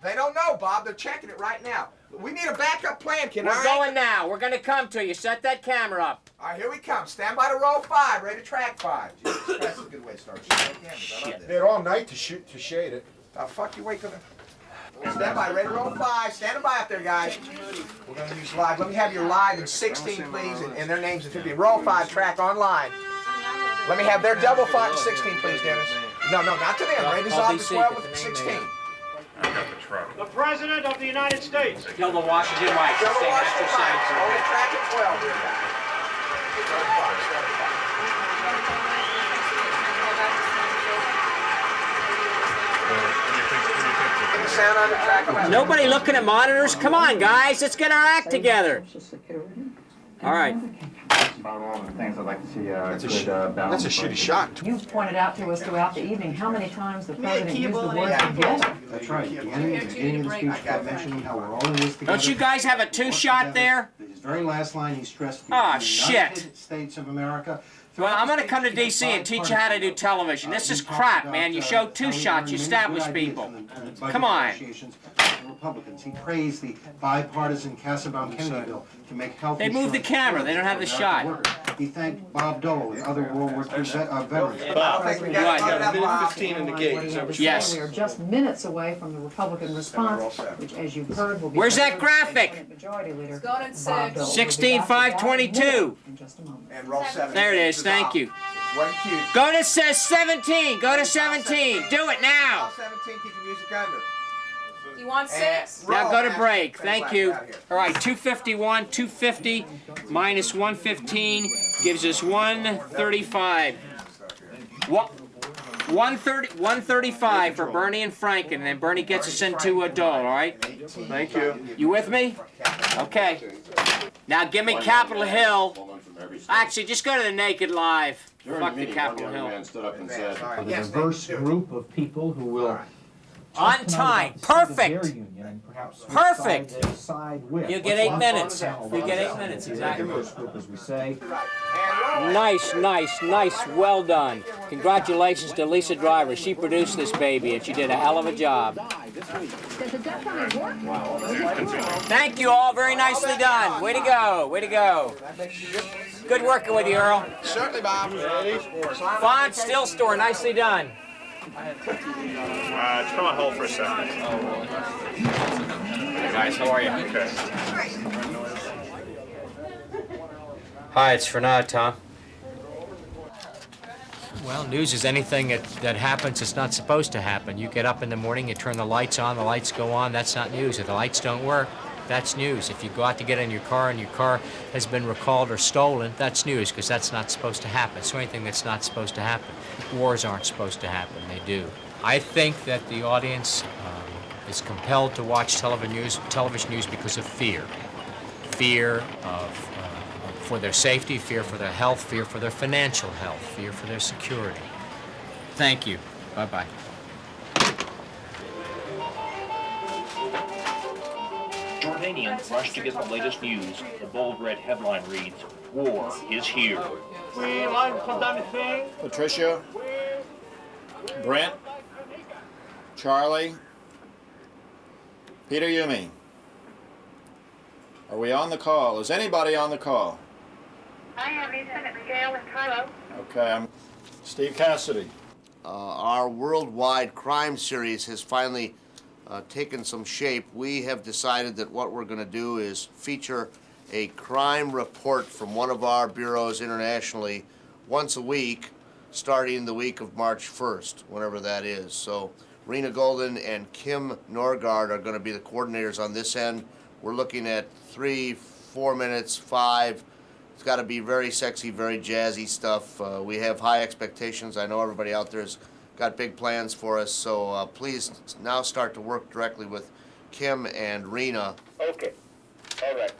They don't know, Bob. They're checking it right now. We need a backup plan, kid. We're going now. We're going to come to you. Set that camera up. All right, here we come. Stand by to roll 5. Ready to track 5. Jesus Christ, that's a good way to start shooting cameras. I love this. They had all night to shade it. Oh, fuck you, wait till stand by, ready to roll 5. Standing by up there, guys. We're going to use live. Let me have your live in 16, please, and their names in 15. Roll 5, track online. Let me have their double 5 and 16, please, Dennis. No, not to them. Raiders off to 12 with 16. The President of the United States. Kill the Washington Whites. Kill the Washington Whites. Only track at 12. Sound on the track 11. Nobody looking at monitors? Come on, guys. Let's get our act together. All right. About all the things I'd like to see that's a shitty shot. You've pointed out to us throughout the evening how many times the President used the word together. That's right. At the end of the speech, I mentioned how we're all in this together. Don't you guys have a 2-shot there? His very last line, he stressed the Oh, shit. United States of America. Well, I'm going to come to D.C. and teach you how to do television. This is crap, man. You show 2 shots, you establish people. Come on. Republicans. He praised the bipartisan Casabon-Kennedy bill to make health They moved the camera. They don't have the shot. He thanked Bob Dole and other World War II veterans. Bob, I think we got minute 15 in the gate. Yes. We are just minutes away from the Republican response, which, as you've heard, will be... Where's that graphic? Majority Leader It's going in 6. 16-5-22. In just a moment. And roll 7. There it is. Thank you. One cue. Go to 17. Go to 17. Do it now. 17, keep the music under. You want 6? Now go to break. Thank you. All right, 251, 250 minus 115 gives us 135. 135 for Bernie and Franken, and then Bernie gets us into a Dole, all right? Thank you. You with me? Okay. Now give me Capitol Hill. Actually, just go to the Naked Live. Fuck the Capitol Hill. For the diverse group of people who will On time. Perfect. Perfect. You get 8 minutes. You get 8 minutes, exactly. As we say. Nice. Well done. Congratulations to Lisa Driver. She produced this baby, and she did a hell of a job. Thank you all. Very nicely done. Way to go. Way to go. Good working with you, Earl. Certainly, Bob. Font Still Store. Nicely done. Just come on hold for a second. Hey guys, how are you? Okay. Hi, it's Fernand, Tom. Well, news is anything that happens that's not supposed to happen. You get up in the morning, you turn the lights on, the lights go on, that's not news. If the lights don't work, that's news. If you go out to get in your car and your car has been recalled or stolen, that's news, because that's not supposed to happen. So anything that's not supposed to happen. Wars aren't supposed to happen, they do. I think that the audience is compelled to watch television news because of fear. Fear for their safety, fear for their health, fear for their financial health, fear for their security. Thank you. Bye-bye. Jordanians rush to get the latest news. The bold red headline reads, "War is here." We like Saddam Hussein. Patricia, Brent, Charlie, Peter Yumi. Are we on the call? Is anybody on the call? I am Ethan at Scale in Cairo. Okay, I'm Steve Cassidy. Our worldwide crime series has finally taken some shape. We have decided that what we're going to do is feature a crime report from one of our bureaus internationally once a week, starting the week of March 1st, whenever that is. So Rena Golden and Kim Norgard are going to be the coordinators on this end. We're looking at 3, 4 minutes, 5. It's got to be very sexy, very jazzy stuff. We have high expectations. I know everybody out there has got big plans for us, so please now start to work directly with Kim and Rena. Okay. All right.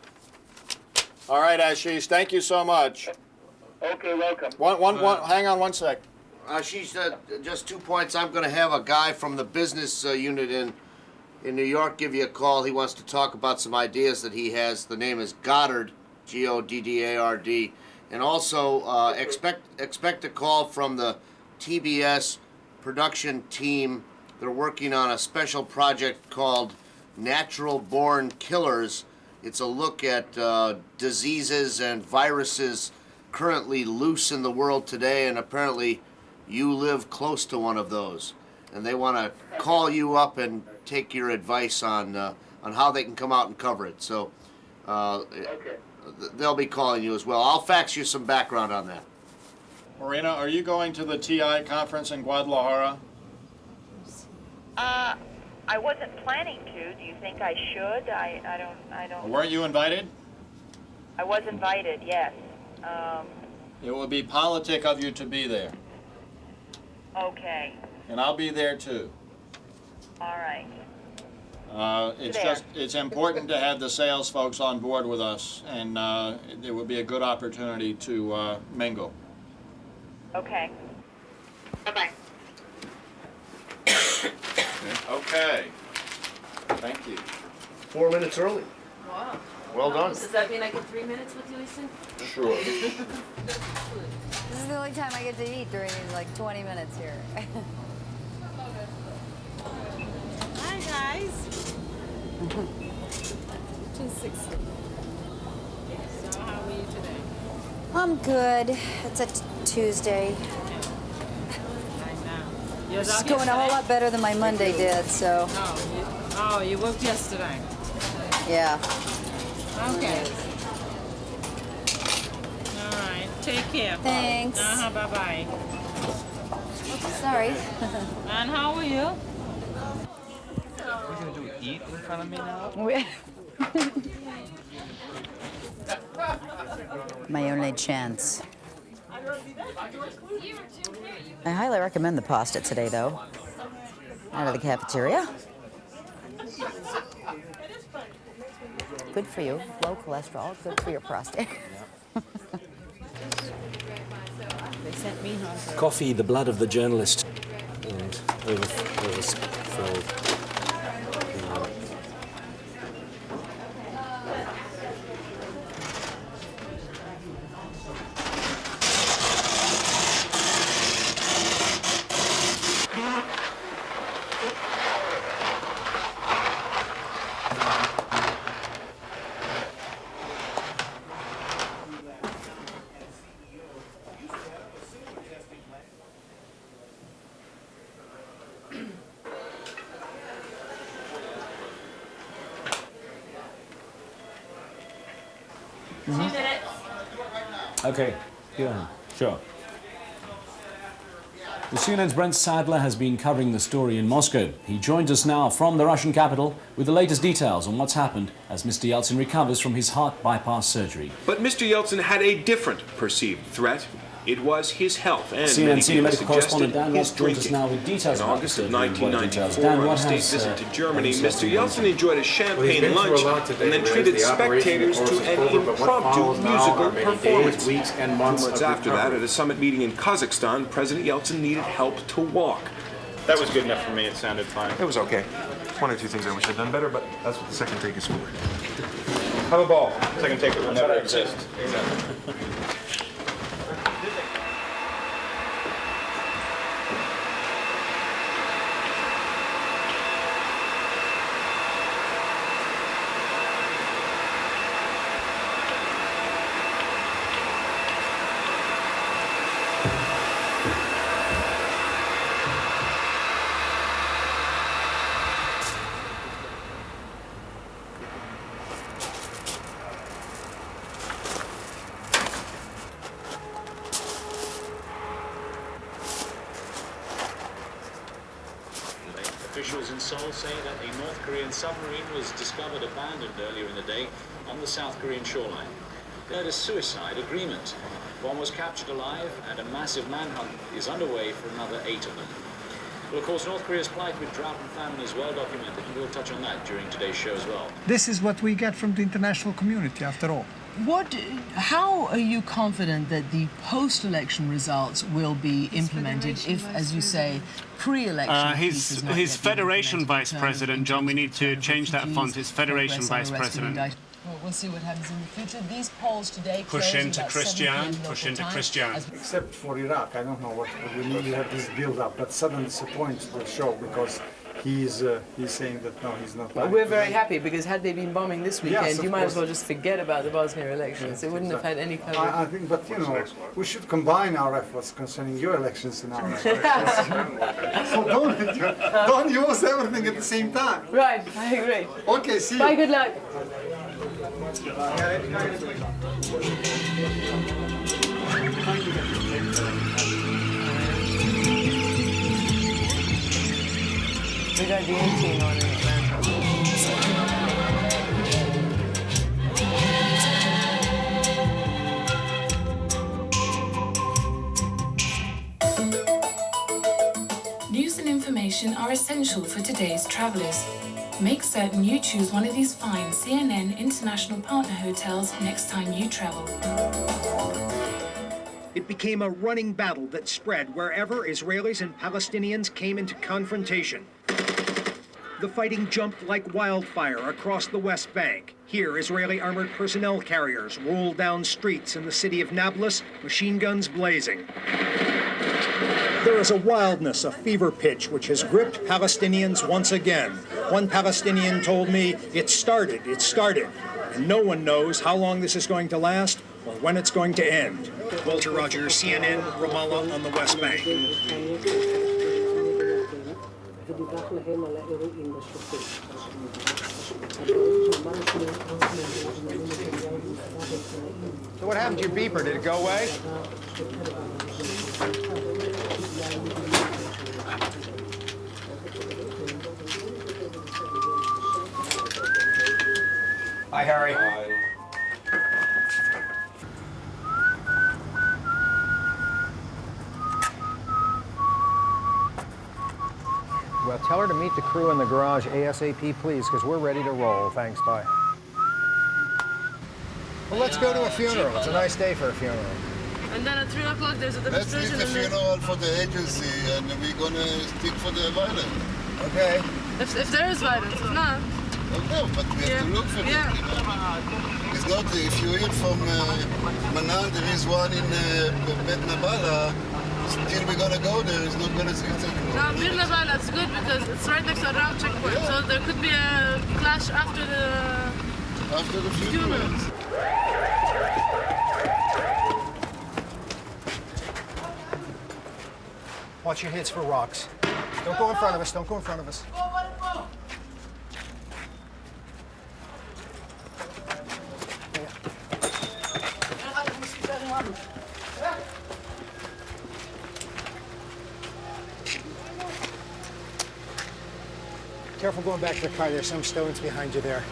All right, Ashish, thank you so much. Okay, welcome. Hang on one sec. Ashish, just 2 points. I'm going to have a guy from the business unit in New York give you a call. He wants to talk about some ideas that he has. The name is Goddard, Goddard. And also expect a call from the TBS production team. They're working on a special project called Natural Born Killers. It's a look at diseases and viruses currently loose in the world today, and apparently you live close to one of those. And they want to call you up and take your advice on how they can come out and cover it. So they'll be calling you as well. I'll fax you some background on that. Marina, are you going to the TI conference in Guadalajara? I wasn't planning to. Do you think I should? I don't. Weren't you invited? I was invited, yes. It would be politic of you to be there. Okay. And I'll be there too. All right. It's important to have the sales folks on board with us, and it would be a good opportunity to mingle. Okay. Bye-bye. Okay. Thank you. 4 minutes early. Wow. Well done. Does that mean I get 3 minutes with you, Lisa? Sure. This is the only time I get to eat during these like 20 minutes here. Hi, guys. 260. So how are you today? I'm good. It's a Tuesday. It's going a whole lot better than my Monday did, so. Oh, you worked yesterday. Yeah. Okay. All right. Take care. Thanks. Bye-bye. Sorry. And how are you? We're gonna do eat in front of me now? My only chance. I highly recommend the pasta today, though. Out of the cafeteria. Good for you. Low cholesterol. Good for your prostate. They sent me home. Coffee, the blood of the journalist. And overfilled. Okay, go on. Sure. The CNN's Brent Sadler has been covering the story in Moscow. He joins us now from the Russian capital with the latest details on what's happened as Mr. Yeltsin recovers from his heart bypass surgery. But Mr. Yeltsin had a different perceived threat. It was his health, and CNN senior medical correspondent Dan his Ross joins us now with details in about August the of surgery. 1994, Dan, on a what state has, visit to Germany, what has Mr. Yeltsin enjoyed a champagne been through a lunch lot today, and then Liz. treated The operation, spectators of to course, is an over, but what impromptu follows now musical are many performance. days, weeks, and 2 months months of after that, recovery. at a summit meeting in Kazakhstan, President Yeltsin needed help to walk. That was good enough for me. It sounded fine. It was okay. 1 or 2 things I wish I'd done better, but that's what the second take is for. Have a ball. Second take will never exist. Officials in Seoul say that a North Korean submarine was discovered abandoned earlier in the day on the South Korean shoreline. They had a suicide agreement. One was captured alive, and a massive manhunt is underway for another 8 of them. Well, of course, North Korea's plight with drought and famine is well documented, and we'll touch on that during today's show as well. This is what we get from the international community, after all. How are you confident that the post-election results will be implemented if, as you say, pre-election? His Federation Vice President, John, we need to change that font. It's Federation Vice President. Well, we'll see what happens in the future. These polls today push into Christian, push into Christian. Except for Iraq, I don't know what you need to have this build-up, but suddenly disappoints the show because he's saying that no, he's not. Well, we're very happy because had they been bombing this weekend, yes, you might course. as well just forget about the Bosnia elections. Yes, they wouldn't have had any coverage. I think, but you know, we should combine our efforts concerning your elections and our elections. So don't use everything at the same time. Right, I agree. Okay, see you. Bye, good luck. We got the A-team on in Atlanta. News and information are essential for today's travelers. Make certain you choose one of these fine CNN International Partner hotels next time you travel. It became a running battle that spread wherever Israelis and Palestinians came into confrontation. The fighting jumped like wildfire across the West Bank. Here, Israeli armored personnel carriers rolled down streets in the city of Nablus, machine guns blazing. There is a wildness, a fever pitch, which has gripped Palestinians once again. One Palestinian told me, it started. And no one knows how long this is going to last or when it's going to end. Walter Rogers, CNN, Ramallah on the West Bank. So what happened to your beeper? Did it go away? Hi, Harry. Well, tell her to meet the crew in the garage ASAP, please, because we're ready to roll. Thanks, bye. Well, let's go to a funeral. It's a nice day for a funeral. And then at 3 o'clock there's a Let's demonstration. leave the funeral for the agency, and we're gonna stick for the violence. Okay. If there is violence, if not. Okay, but we have to look for them. You know? It's not, if you hear from Manan, there is one in Bet Nabala, still we're gonna go there, it's not gonna see it. No, Bir Nabala is good because it's right next to a round checkpoint, so there could be a clash after the funeral. Watch your heads for rocks. Don't go in front of us, don't go in front of us. Careful going back to the car. There's some stones behind you there.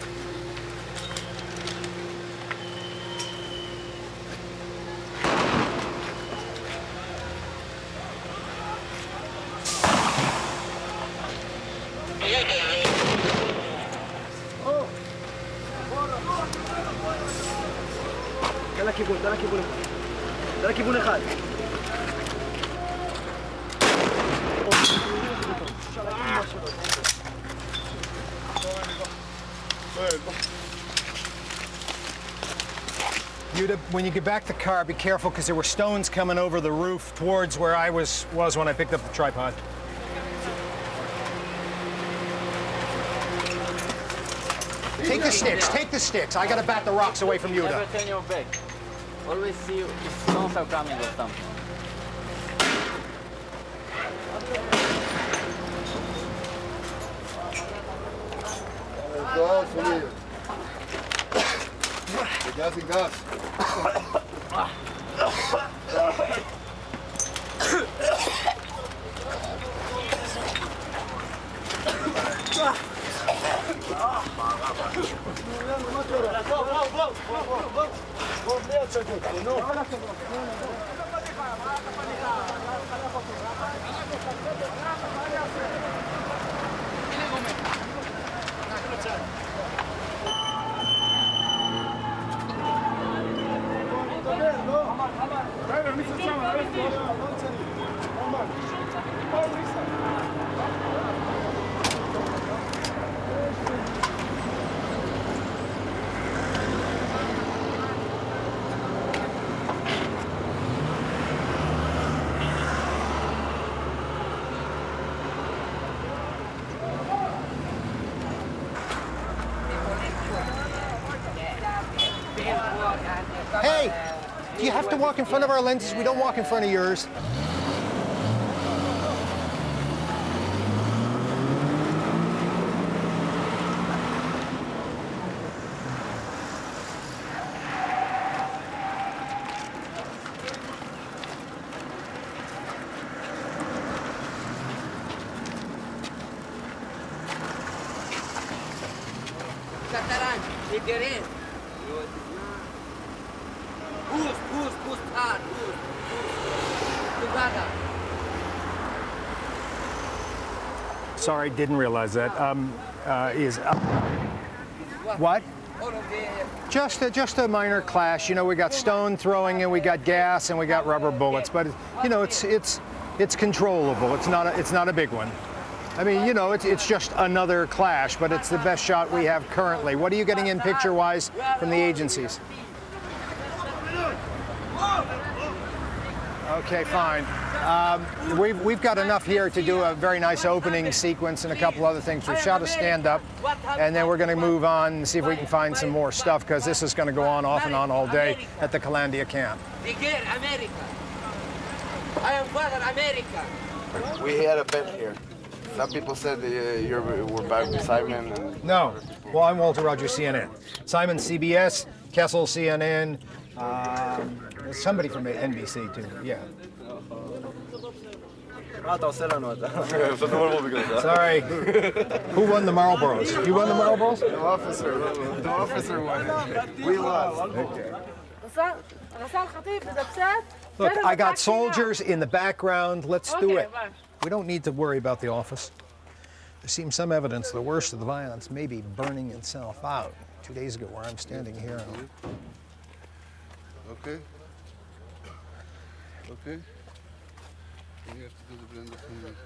זה לכיוון אחד. When you get back to the car, be careful because there were stones coming over the roof towards where I was when I picked up the tripod. Take the sticks, take the sticks. I gotta bat the rocks away from Yuda. Never turn your back. Always see if stones are coming or something. Gas and gas. Hey, do you have to walk in front of our lenses? We don't walk in front of yours. Sorry, didn't realize that. What? Just a minor clash. You know, we got stone throwing and we got gas and we got rubber bullets, but you know, it's controllable. It's not a big one. I mean, you know, it's just another clash, but it's the best shot we have currently. What are you getting in picture-wise from the agencies? Okay, fine. We've got enough here to do a very nice opening sequence and a couple other things. We've shot a stand-up, and then we're going to move on and see if we can find some more stuff, because this is going to go on off and on all day at the Calandia camp. America. I am father America. We had a bet here. Some people said you were back with Simon. And... No. Well, I'm Walter Rogers, CNN. Simon, CBS, Kessel, CNN, somebody from NBC, too. Yeah. Sorry. Who won the Marlboros? You won the Marlboros? The officer. The officer won. We lost. Okay. Look, I got soldiers in the background. Let's do it. We don't need to worry about the office. There seems some evidence the worst of the violence may be burning itself out. 2 days ago, where I'm standing here. Okay. Okay. You have to do the blend of things.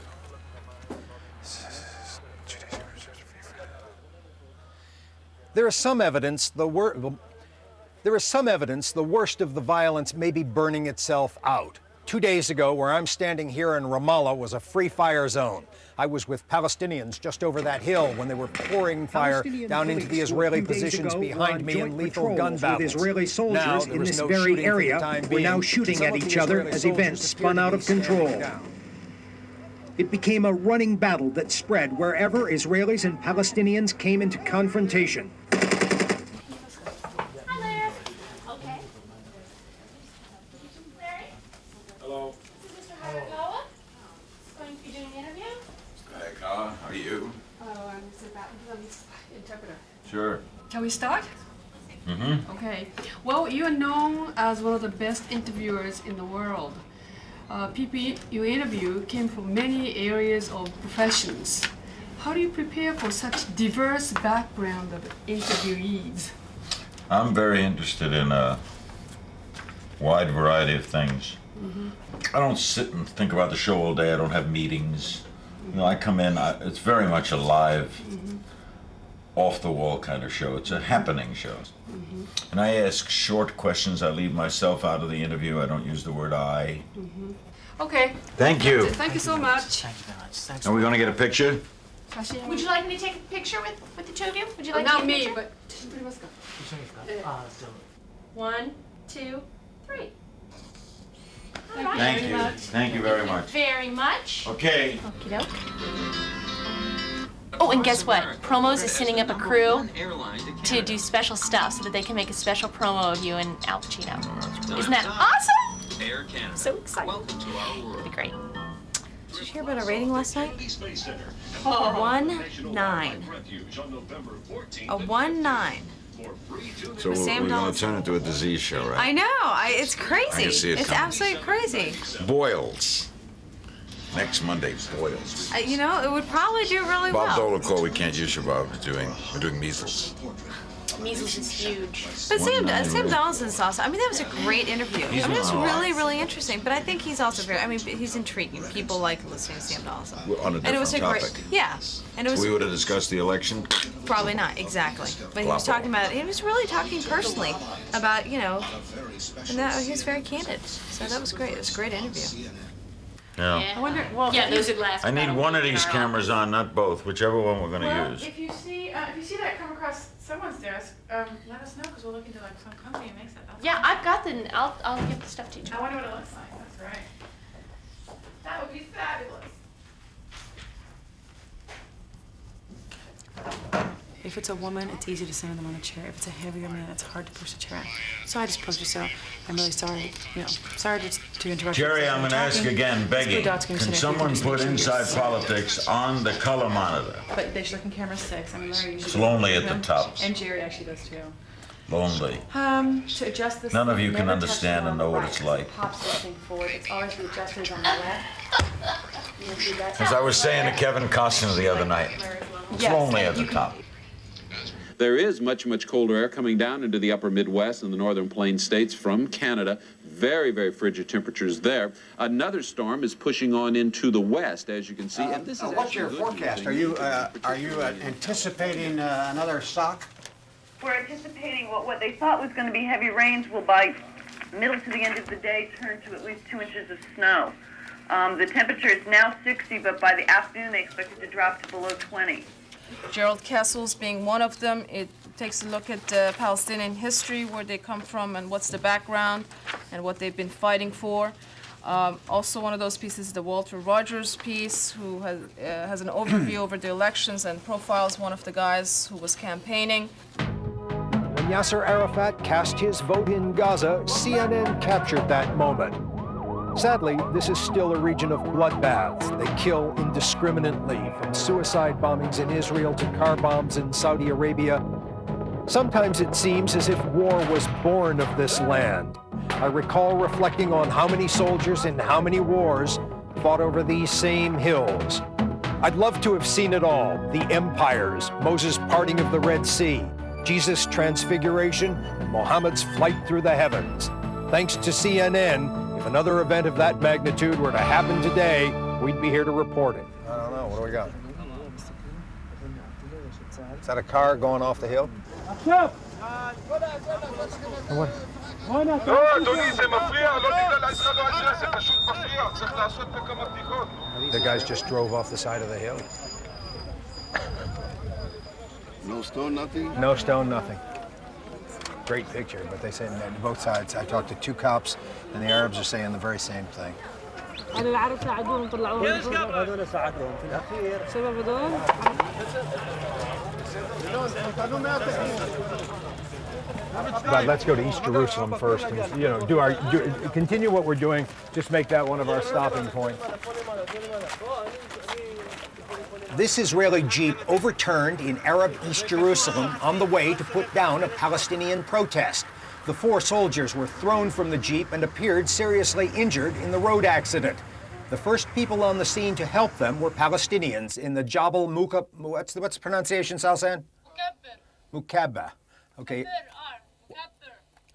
There is some evidence the worst of the violence may be burning itself out. 2 days ago, where I'm standing here in Ramallah, was a free fire zone. I was with Palestinians just over that hill when they were pouring fire down into the Israeli positions behind me in lethal gun battles. Israeli soldiers in this very area were now shooting at each other as events spun out of control. It became a running battle that spread wherever Israelis and Palestinians came into confrontation. How are you? Interpreter. Sure. Shall we start? Mm-hmm. Okay. Well, you are known as one of the best interviewers in the world. People you interview came from many areas of professions. How do you prepare for such diverse background of interviewees? I'm very interested in a wide variety of things. Mm-hmm. I don't sit and think about the show all day. I don't have meetings. You know, I come in, it's very much a live, off-the-wall kind of show. It's a happening show. And I ask short questions. I leave myself out of the interview. I don't use the word I. Okay. Thank you. Thank you so much. Are we going to get a picture? Would you like me to take a picture with the two of you? Would you like Not to me, take a but... picture? 1, 2, 3. Thank you. Thank you very much. Very much. Okay. Okey-doke. Oh, and guess what? Promos is sending up a crew to do special stuff so that they can make a special promo of you and Al Pacino. Isn't that awesome? I'm so excited. It'll be great. Did you hear about our rating last night? A 1.9. A 1.9. So we're going to turn it into a disease show, right? I know. It's crazy. I can see it it's coming. absolutely crazy. Boils. Next Monday, boils. You know, it would probably do really Bob well. Dolicourt, we can't use your Bob. We're doing measles. Measles is huge. But Sam Donaldson's also, I mean, that was a great interview. He's I mean, it was on really, really interesting. But I think he's also very, I mean, he's intriguing. People like listening to Sam Donaldson. On a And it was different a topic. great, yeah. And it was We would have discussed the election. probably not, exactly. But he was talking about, he was really talking personally about, you know, and that he was very candid. So that was great. It was a great interview. Yeah. I wonder, well, Yeah, those are glass. I need one of these cameras on, not both, whichever one we're going to use. If you see that come across someone's desk, let us know because we'll look into like some company that makes that. Yeah, I've got the. I'll give the stuff to you. I wonder what it looks like. That's right. That would be fabulous. If it's a woman, it's easy to center them on a chair. If it's a heavier man, it's hard to push a chair out. So I just posed you. So I'm really sorry. You know, sorry to interrupt. Jerry, you. I'm going to ask again, begging, can someone put Inside Politics on the color monitor? But they should look in camera 6. I mean, Larry usually It's lonely at the top. And Jerry actually does too. Lonely. To adjust this. None of you never can touch understand it on and know the what right, it's 'cause like. it pops this thing forward. It's always the adjusters on the left. You can see that. As I was saying to Kevin Costner the other night, it's lonely at the top. There is much, much colder air coming down into the upper Midwest and the northern plain states from Canada. Very, very frigid temperatures there. Another storm is pushing on into the west, as you can see. And this is what's your forecast? Are you anticipating another shock? We're anticipating what they thought was going to be heavy rains will by middle to the end of the day turn to at least 2 inches of snow. The temperature is now 60, but by the afternoon they expect it to drop to below 20. Gerald Castles being one of them. It takes a look at Palestinian history, where they come from and what's the background and what they've been fighting for. Also one of those pieces is the Walter Rogers piece, who has an overview over the elections and profiles one of the guys who was campaigning. When Yasser Arafat cast his vote in Gaza, CNN captured that moment. Sadly, this is still a region of bloodbaths. They kill indiscriminately, from suicide bombings in Israel to car bombs in Saudi Arabia. Sometimes it seems as if war was born of this land. I recall reflecting on how many soldiers in how many wars fought over these same hills. I'd love to have seen it all: the empires, Moses' parting of the Red Sea, Jesus' transfiguration, and Muhammad's flight through the heavens. Thanks to CNN, if another event of that magnitude were to happen today, we'd be here to report it. I don't know. What do we got? Is that a car going off the hill? What? The guys just drove off the side of the hill. No stone, nothing? No stone, nothing. Great picture, but they say that both sides. I talked to 2 cops, and the Arabs are saying the very same thing. But let's go to East Jerusalem first, and continue what we're doing. Just make that one of our stopping points. This Israeli Jeep overturned in Arab East Jerusalem on the way to put down a Palestinian protest. The 4 soldiers were thrown from the Jeep and appeared seriously injured in the road accident. The first people on the scene to help them were Palestinians in the Jabal Mukab. What's the pronunciation, Salsan? Mukabba. Okay.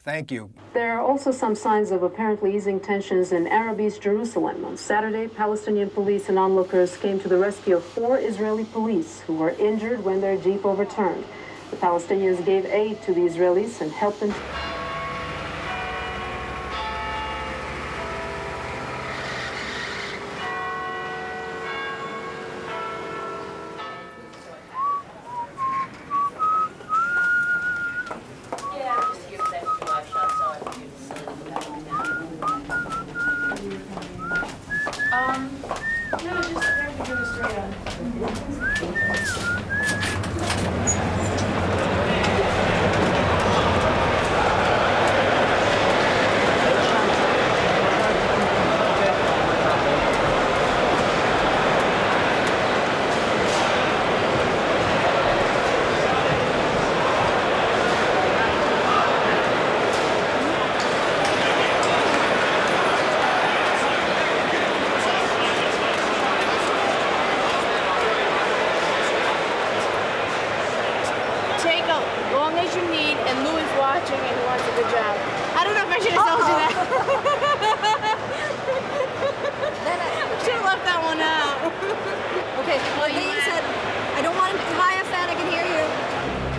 Thank you. There are also some signs of apparently easing tensions in Arab East Jerusalem. On Saturday, Palestinian police and onlookers came to the rescue of 4 Israeli police who were injured when their Jeep overturned. The Palestinians gave aid to the Israelis and helped them.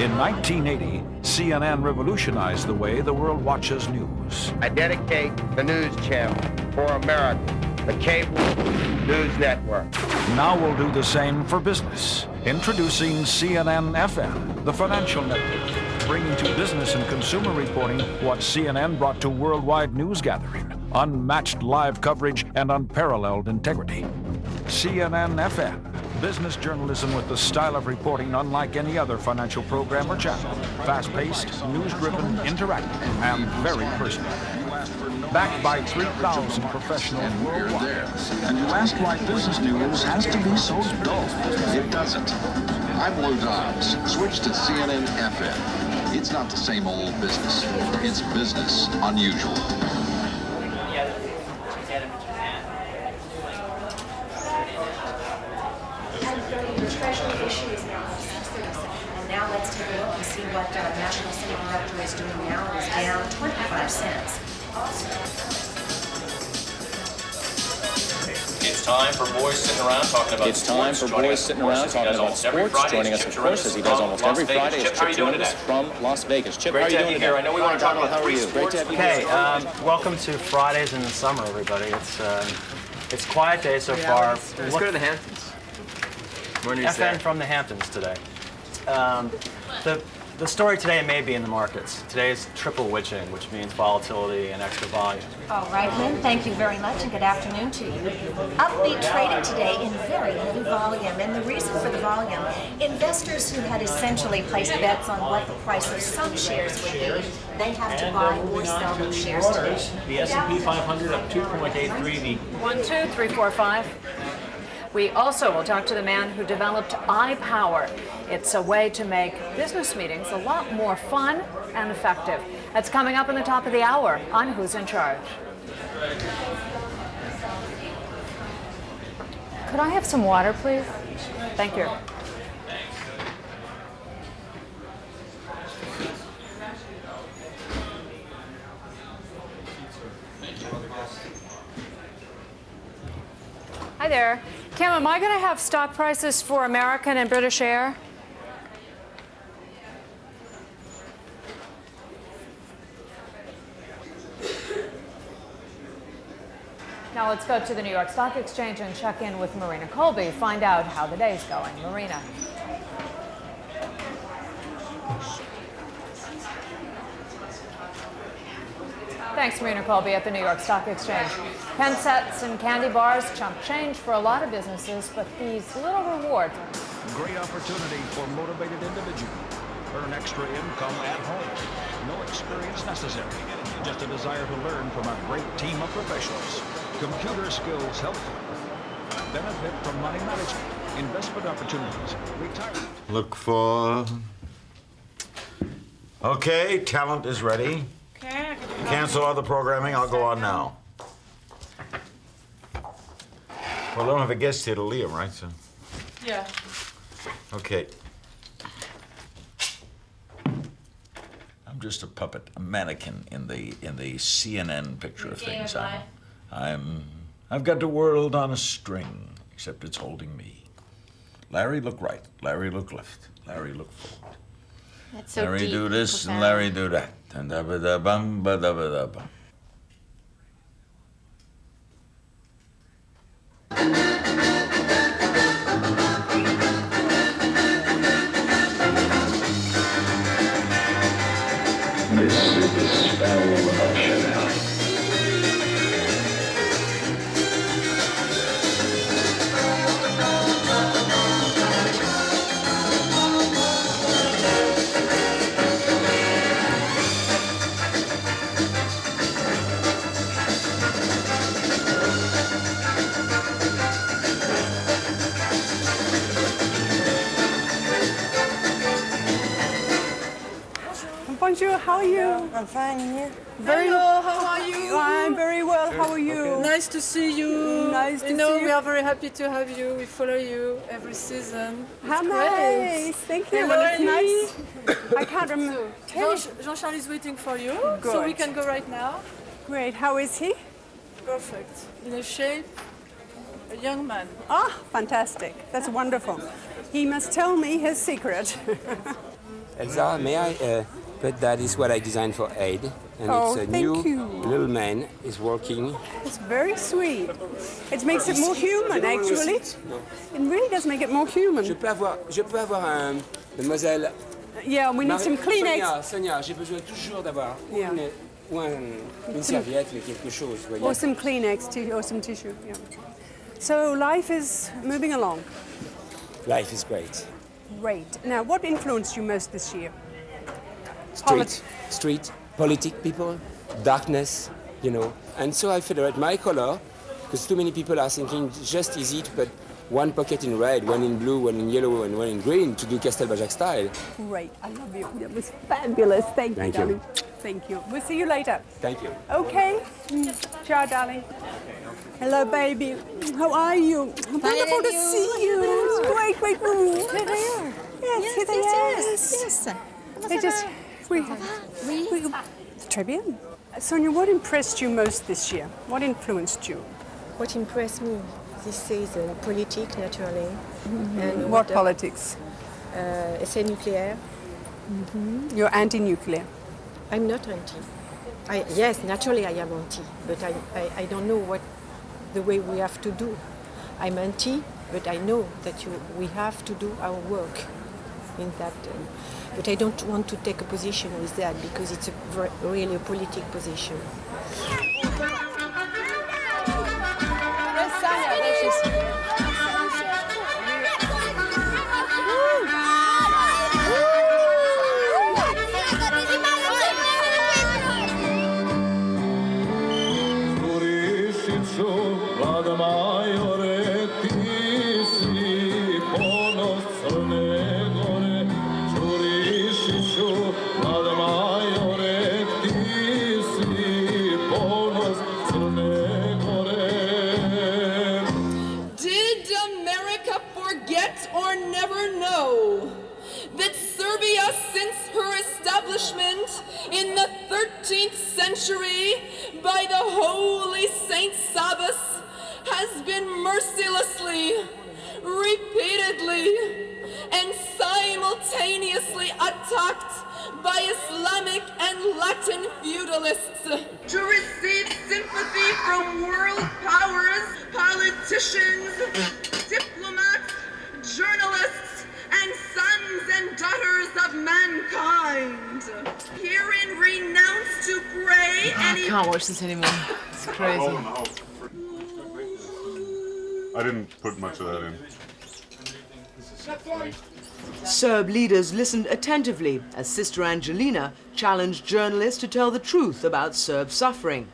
In 1980, CNN revolutionized the way the world watches news. I dedicate the news channel for America, the cable news network. Now we'll do the same for business. Introducing CNN FM, the financial network, bringing to business and consumer reporting what CNN brought to worldwide news gathering. Unmatched live coverage and unparalleled integrity. CNN FM, business journalism with the style of reporting unlike any other financial program or channel. Fast-paced, news-driven, interactive, and very personal. Backed by 3,000 professionals worldwide. And you ask why business news has to be so dull. It doesn't. I'm Lou Dobbs. Switch to CNN FM. It's not the same old business. It's business unusual. Treasury issue is now 637. And now let's take a look and see what National Semiconductor is doing now. It is down 25 cents. It's time for boys sitting around talking about sports. It's time for boys sitting around talking about sports. Joining us, of course, as he does almost every Friday, is Chip Jonas from Las Vegas. Chip, how are you doing today? I know we want to talk about three sports. Okay, welcome to Fridays in the summer, everybody. It's a quiet day so far. Let's go to the Hamptons. FN from the Hamptons today. The story today may be in the markets. Today is triple witching, which means volatility and extra volume. All right, Lynn, thank you very much and good afternoon to you. Upbeat trading today in very heavy volume. And the reason for the volume, investors who had essentially placed bets on what the price of some shares would be, they have to buy or sell those shares today. The S&P 500 up 2.83. The 1, 2, 3, 4, 5. We also will talk to the man who developed iPower. It's a way to make business meetings a lot more fun and effective. That's coming up in the top of the hour on Who's in Charge. Could I have some water, please? Thank you. Hi there. Kim, am I going to have stock prices for American and British Air? Now let's go to the New York Stock Exchange and check in with Marina Colby, find out how the day's going. Marina. Thanks, Marina Colby at the New York Stock Exchange. Pen sets and candy bars, chump change for a lot of businesses, but these little rewards. Great opportunity for motivated individual. Earn extra income at home. No experience necessary. Just a desire to learn from a great team of professionals. Computer skills helpful. Benefit from money management. Investment opportunities. Retirement. Look for... Okay, talent is ready. Okay. Cancel all the programming. I'll go on now. Well, I don't have a guest here to Liam, right? So. Yeah. Okay. I'm just a puppet, a mannequin in the CNN picture of things. I've got the world on a string, except it's holding me. Larry, look right. Larry, look left. Larry, look forward. That's so Larry deep do this and and Larry do that. And da-ba-da-bum, ba-da-ba-da-bum. This is the spell of Chanel. Bonjour, how are you? I'm fine, and you? Hello, how are you? I'm very well, how are you? Nice to see you. Nice to see you. We are very happy to have you. We follow you every season. How nice. Thank you. Hello, It's nice. I can't remember. Jean-Charles is waiting for you, Good. so we can go right now. Great, how is he? Perfect. In a shape, a young man. Ah, fantastic. That's wonderful. He must tell me his secret. Elsa, may I? But that is what I designed for Aid, and it's a new little man is working. It's very sweet. It makes it more human, actually. It really does make it more human. Je peux avoir un, mademoiselle. Yeah, we need some Kleenex. Sonia, j'ai besoin toujours d'avoir une serviette, mais quelque chose. Voyez. Or some Kleenex, or some tissue. Yeah. So life is moving along. Life is great. Great. Now, what influenced you most this year? Street, politic people, darkness, you know. And so I federate my color, because too many people are thinking just easy to put one pocket in red, one in blue, one in yellow, and one in green to do Castelbajac style. Great, I love you. That was fabulous. Thank you, darling. Thank you. We'll see you later. Thank you. Okay. Ciao, darling. Hello, baby. How are you? Wonderful to see you. It's great. Here they are. Yes. They just... Très bien. Sonia, what impressed you most this year? What influenced you? What impressed me this season? Politics, naturally. And what politics? Essai nucléaire. You're anti-nuclear. I'm not anti. Yes, naturally I am anti, but I don't know what the way we have to do. I'm anti, but I know that we have to do our work in that. But I don't want to take a position with that because it's really a political position. In the 13th century, by the holy Saint Sabas, has been mercilessly, repeatedly, and simultaneously attacked by Islamic and Latin feudalists. To receive sympathy from world powers, politicians, diplomats, journalists, and sons and daughters of mankind. Herein renounce to pray I can't watch this anymore. It's crazy. I didn't put much of that in. Serb leaders listened attentively as Sister Angelina challenged journalists to tell the truth about Serb suffering.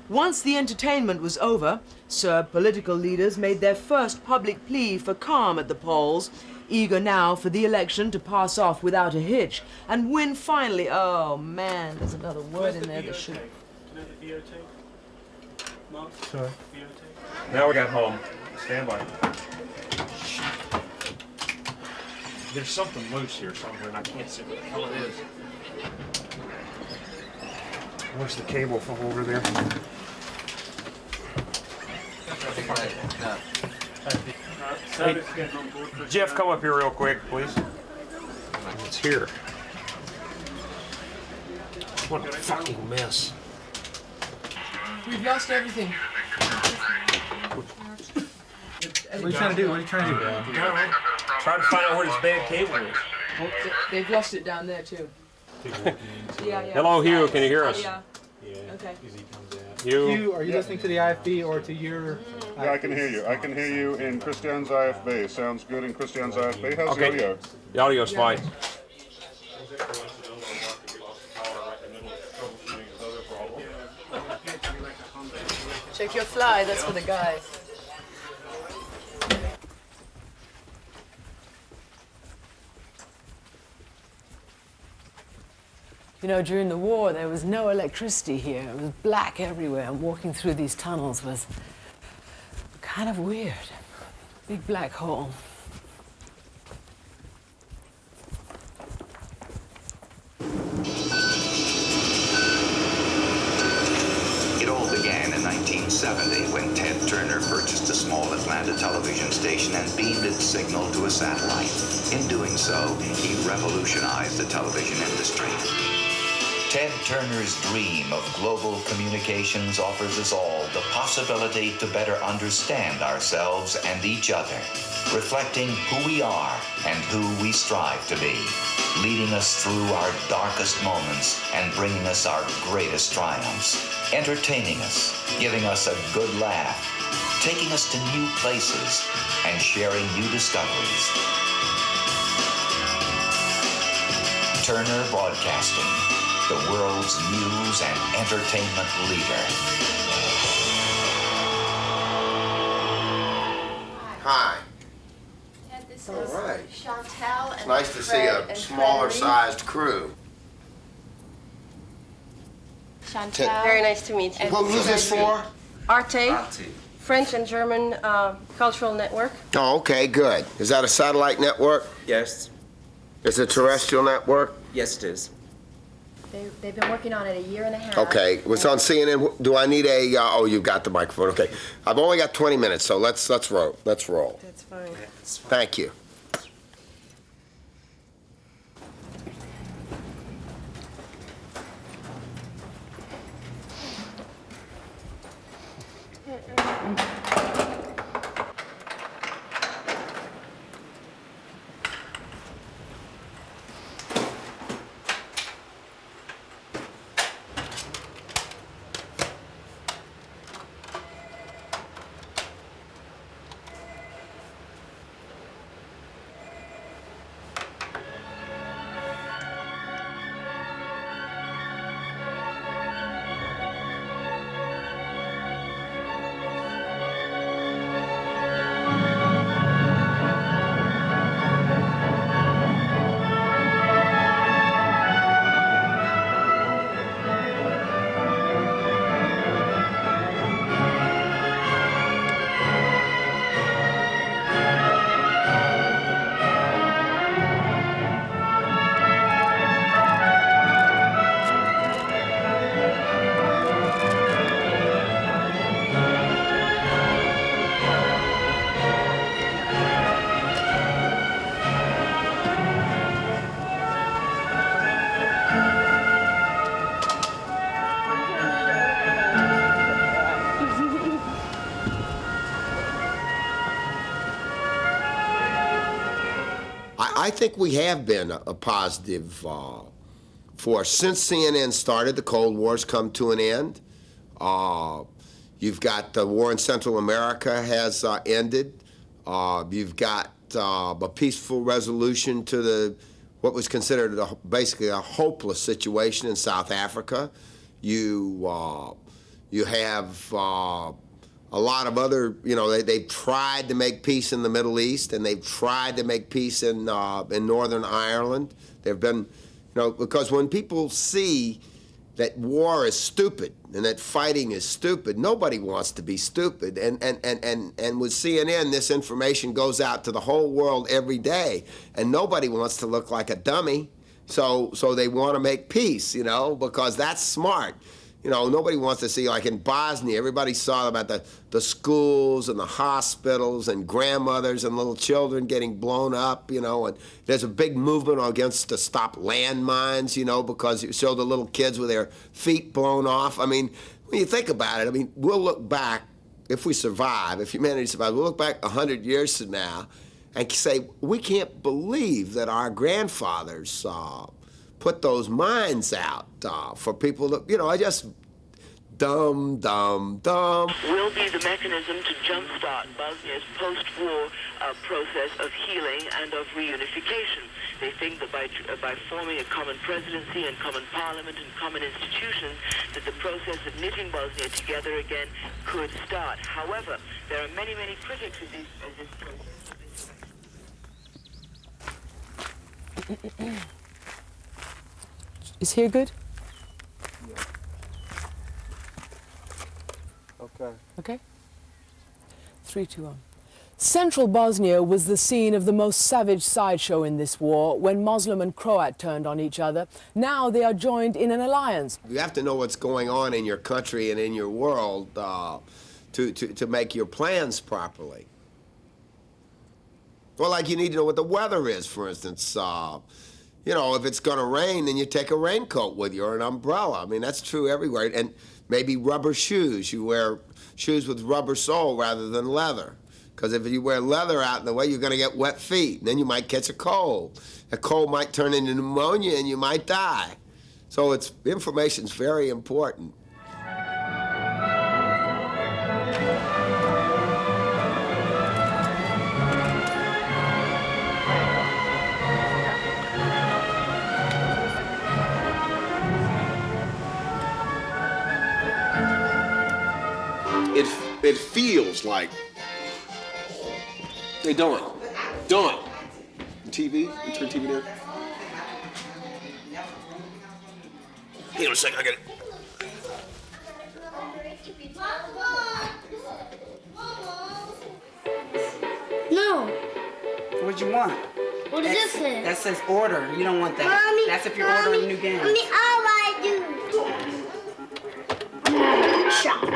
Once the entertainment was over, Serb political leaders made their first public plea for calm at the polls, eager now for the election to pass off without a hitch and win finally. Oh man, there's another word in there that should... Sorry. Now we got home. Stand by. There's something loose here somewhere and I can't see what the hell it is. Where's the cable from over there? Hey, Jeff, come up here real quick, please. It's here. What a fucking mess. We've lost everything. What are you trying to do? Trying to find out where this bad cable is. Oh, they've lost it down there too. Yeah. Hello, Hugh. Can you hear us? Yeah. Okay. Hugh, are you listening to the IFB or to your... Yeah, I can hear you. I can hear you in Christian's IFB. Sounds good in Christian's IFB. How's the audio? The audio's fine. Check your fly, that's for the guys. You know, during the war, there was no electricity here. It was black everywhere, and walking through these tunnels was kind of weird. Big black hole. It all began in 1970 when Ted Turner purchased a small Atlanta television station and beamed its signal to a satellite. In doing so, he revolutionized the television industry. Ted Turner's dream of global communications offers us all the possibility to better understand ourselves and each other, reflecting who we are and who we strive to be, leading us through our darkest moments and bringing us our greatest triumphs, entertaining us, giving us a good laugh, taking us to new places, and sharing new discoveries. Turner Broadcasting, the world's news and entertainment leader. Hi. And this All is right. Chantal and It's nice to see Fred a and smaller Frédéric. sized crew. Chantal. Very nice to meet you. Who's this for? Arte. French and German cultural network. Oh, okay, good. Is that a satellite network? Yes. Is it a terrestrial network? Yes, it is. They've been working on it a year and a half. Okay, it was on CNN. Do I need a, oh, you've got the microphone, okay. I've only got 20 minutes, so let's roll. Let's roll. That's fine. Thank you. I think we have been a positive force. Since CNN started, the Cold War's come to an end. You've got the war in Central America has ended. You've got a peaceful resolution to what was considered basically a hopeless situation in South Africa. You have a lot of other, they've tried to make peace in the Middle East, and they've tried to make peace in Northern Ireland. There've been, because when people see that war is stupid and that fighting is stupid, nobody wants to be stupid. And with CNN, this information goes out to the whole world every day, and nobody wants to look like a dummy. So they want to make peace, because that's smart. Nobody wants to see, like in Bosnia, everybody saw about the schools and the hospitals and grandmothers and little children getting blown up, and there's a big movement to stop landmines, because you show the little kids with their feet blown off. I mean, when you think about it, we'll look back, if we survive, if humanity survives, we'll look back 100 years from now and say, we can't believe that our grandfathers put those mines out for people to, just dumb. Will be the mechanism to jumpstart Bosnia's post-war process of healing and of reunification. They think that by forming a common presidency and common parliament and common institutions, that the process of knitting Bosnia together again could start. However, there are many, many critics of this process. Is here good? Okay. Okay. 3, 2, 1. Central Bosnia was the scene of the most savage sideshow in this war when Muslim and Croat turned on each other. Now they are joined in an alliance. You have to know what's going on in your country and in your world to make your plans properly. Well, like you need to know what the weather is, for instance. You know, if it's going to rain, then you take a raincoat with you or an umbrella. I mean, that's true everywhere. And maybe rubber shoes. You wear shoes with rubber sole rather than leather. Because if you wear leather out in the way, you're going to get wet feet. And then you might catch a cold. A cold might turn into pneumonia and you might die. So information's very important. It feels like, hey, Dawn, TV, you turn TV down. Hang on a second, I got it. No. What'd you want? What does this say? That says order. You don't want that. Mommy, That's if you're ordering new games. Mommy, all I do. I'm having a shot.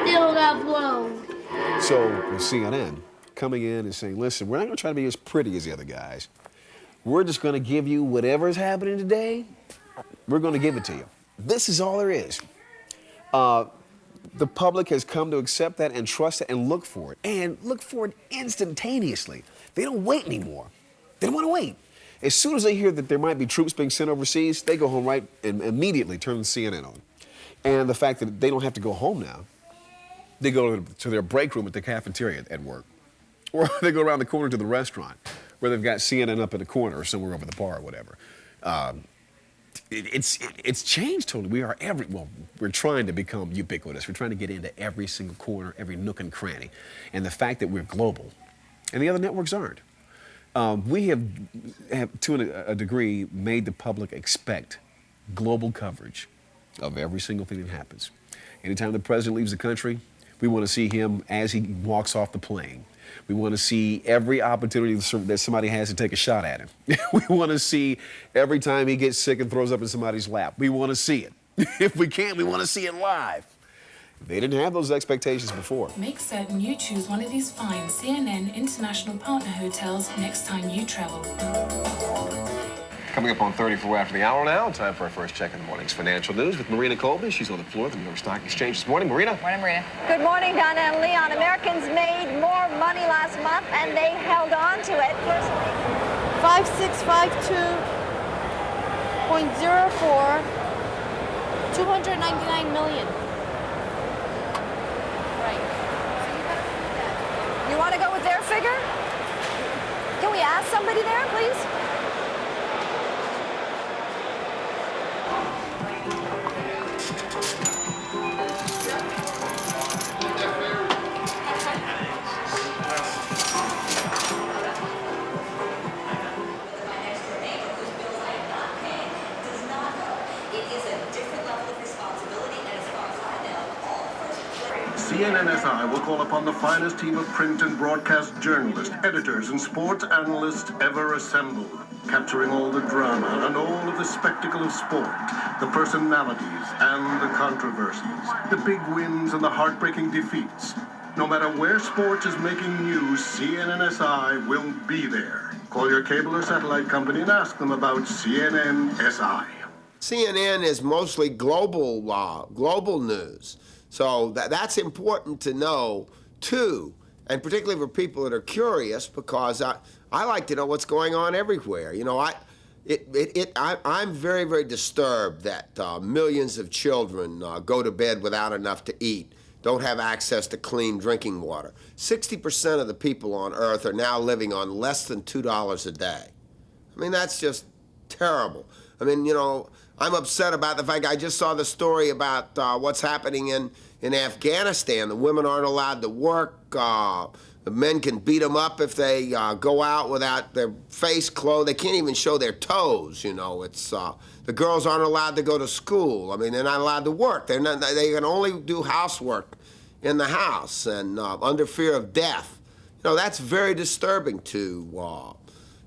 Still got blown. So with CNN coming in and saying, listen, we're not going to try to be as pretty as the other guys. We're just going to give you whatever is happening today. We're going to give it to you. This is all there is. The public has come to accept that and trust it and look for it. And look for it instantaneously. They don't wait anymore. They don't want to wait. As soon as they hear that there might be troops being sent overseas, they go home right and immediately turn the CNN on. And the fact that they don't have to go home now. They go to their break room at the cafeteria at work. Or they go around the corner to the restaurant where they've got CNN up in the corner or somewhere over the bar or whatever. It's changed totally. We're trying to become ubiquitous. We're trying to get into every single corner, every nook and cranny. And the fact that we're global, and the other networks aren't. We have to a degree, made the public expect global coverage of every single thing that happens. Anytime the president leaves the country, we want to see him as he walks off the plane. We want to see every opportunity that somebody has to take a shot at him. We want to see every time he gets sick and throws up in somebody's lap. We want to see it. If we can, we want to see it live. They didn't have those expectations before. Make certain you choose one of these fine CNN International Partner hotels next time you travel. Coming up on 34 after the hour now, time for our first check in the morning's financial news with Marina Colby. She's on the floor of the New York Stock Exchange this morning. Marina. Morning, Marina. Good morning, Donna and Leon. Americans made more money last month, and they held on to it. 5652.04, 299 million. Right. You want to go with their figure? Can we ask somebody there, please? CNNSI will call upon the finest team of print and broadcast journalists, editors, and sports analysts ever assembled, capturing all the drama and all of the spectacle of sport, the personalities and the controversies, the big wins and the heartbreaking defeats. No matter where sports is making news, CNNSI will be there. Call your cable or satellite company and ask them about CNNSI. CNN is mostly global news. So that's important to know, too, and particularly for people that are curious, because I like to know what's going on everywhere. You know, I'm very, very disturbed that millions of children go to bed without enough to eat, don't have access to clean drinking water. 60% of the people on Earth are now living on less than $2 a day. I mean, that's just terrible. I mean, you know, I'm upset about the fact I just saw the story about what's happening in Afghanistan. The women aren't allowed to work. The men can beat them up if they go out without their face clothed. They can't even show their toes, you know. It's the girls aren't allowed to go to school. I mean, they're not allowed to work. They can only do housework in the house and under fear of death. You know, that's very disturbing to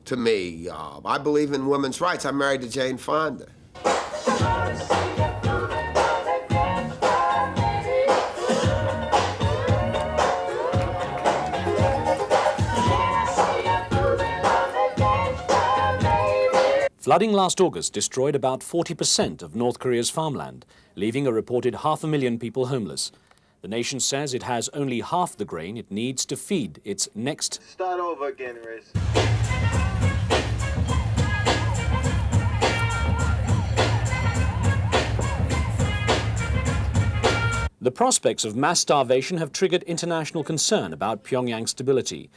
to me. I believe in women's rights. I'm married to Jane Fonda. Flooding last August destroyed about 40% of North Korea's farmland, leaving a reported 500,000 people homeless. The nation says it has only half the grain it needs to feed its next... Start over again, Riz. The prospects of mass starvation have triggered international concern about Pyongyang's stability.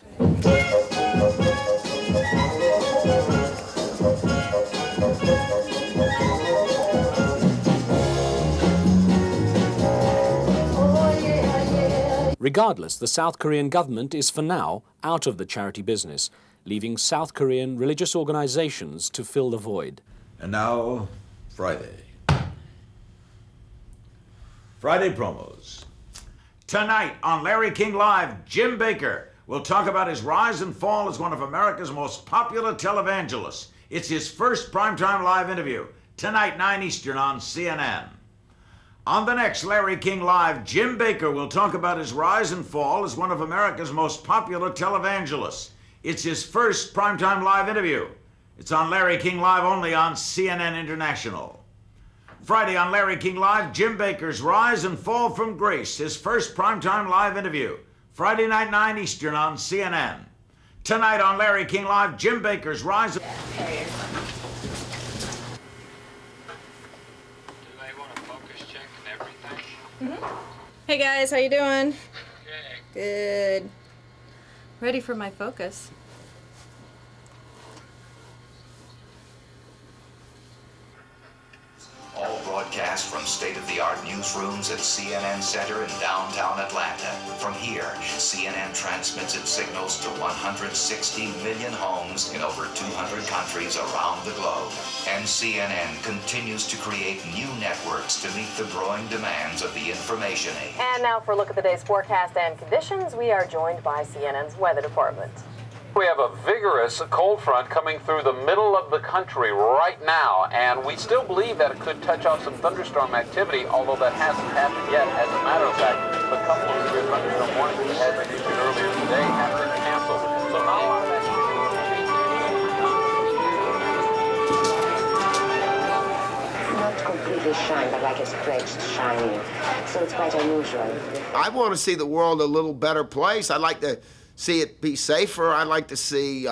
Regardless, the South Korean government is for now out of the charity business, leaving South Korean religious organizations to fill the void. And now, Friday. Friday promos. Tonight on Larry King Live, Jim Bakker will talk about his rise and fall as one of America's most popular televangelists. It's his first primetime live interview. Tonight, 9 Eastern on CNN. On the next Larry King Live, Jim Bakker will talk about his rise and fall as one of America's most popular televangelists. It's his first primetime live interview. It's on Larry King Live only on CNN International. Friday on Larry King Live, Jim Bakker's rise and fall from grace, his first primetime live interview. Friday night, 9 Eastern on CNN. Tonight on Larry King Live, Jim Bakker's rise and... Hey guys, how you doing? Good. Ready for my focus. All broadcast from state-of-the-art newsrooms at CNN Center in downtown Atlanta. From here, CNN transmits its signals to 160 million homes in over 200 countries around the globe. And CNN continues to create new networks to meet the growing demands of the information age. And now for a look at the day's forecast and conditions, we are joined by CNN's weather department. We have a vigorous cold front coming through the middle of the country right now, and we still believe that it could touch off some thunderstorm activity, although that hasn't happened yet. As a matter of fact, a couple of severe thunderstorm warnings we had been issued earlier today have been canceled. So not a lot of Not completely shine, but like a stretched shining. So it's quite unusual. I want to see the world a little better place. I'd like to see it be safer. I'd like to see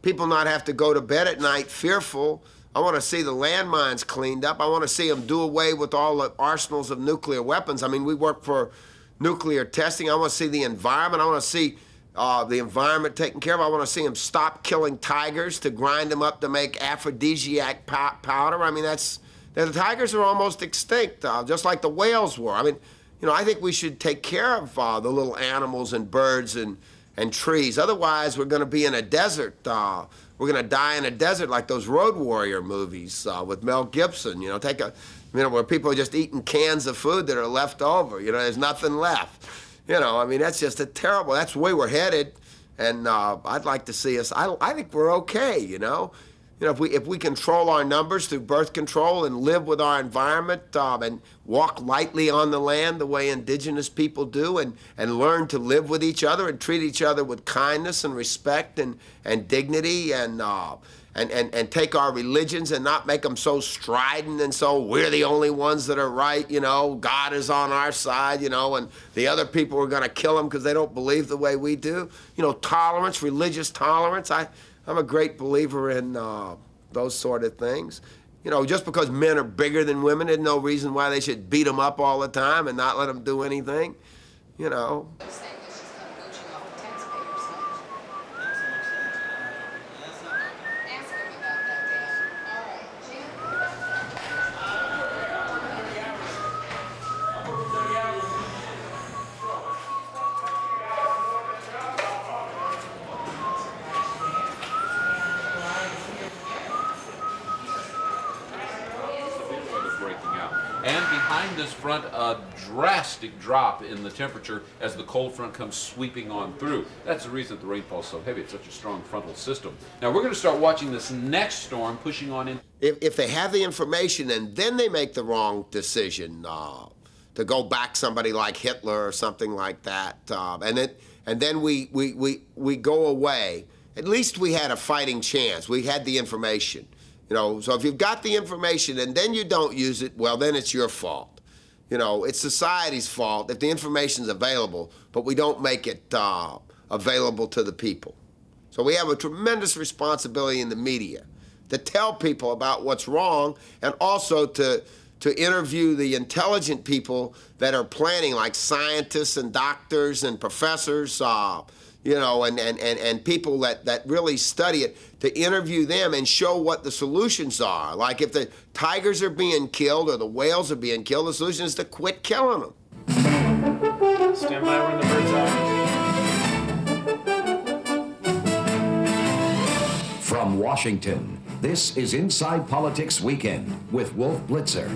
people not have to go to bed at night fearful. I want to see the landmines cleaned up. I want to see them do away with all the arsenals of nuclear weapons. I mean, we work for nuclear testing. I want to see the environment. I want to see the environment taken care of. I want to see them stop killing tigers to grind them up to make aphrodisiac powder. I mean, the tigers are almost extinct, just like the whales were. I mean, you know, I think we should take care of the little animals and birds and trees. Otherwise, we're going to be in a desert. We're going to die in a desert like those Road Warrior movies with Mel Gibson. You know, where people are just eating cans of food that are left over. You know, there's nothing left. You know, I mean, that's just that's the way we're headed. And I'd like to see us. I think we're okay. You know, if we control our numbers through birth control and live with our environment and walk lightly on the land the way indigenous people do and learn to live with each other and treat each other with kindness and respect and dignity and take our religions and not make them so strident and so we're the only ones that are right, you know, God is on our side, you know, and the other people are going to kill them because they don't believe the way we do. You know, tolerance, religious tolerance. I'm a great believer in those sort of things. You know, just because men are bigger than women, there's no reason why they should beat them up all the time and not let them do anything, you know. And behind this front, a drastic drop in the temperature as the cold front comes sweeping on through. That's the reason that the rainfall is so heavy. It's such a strong frontal system. Now we're going to start watching this next storm pushing on in. If they have the information and then they make the wrong decision to go back somebody like Hitler or something like that, and then we go away, at least we had a fighting chance. We had the information. You know, so if you've got the information and then you don't use it, well, then it's your fault. You know, it's society's fault if the information's available, but we don't make it available to the people. So we have a tremendous responsibility in the media to tell people about what's wrong, and also to interview the intelligent people that are planning, like scientists and doctors and professors, you know, and people that really study it, to interview them and show what the solutions are. Like if the tigers are being killed or the whales are being killed, the solution is to quit killing them. Stand by, we're in the bird's eye. From Washington, this is Inside Politics Weekend with Wolf Blitzer.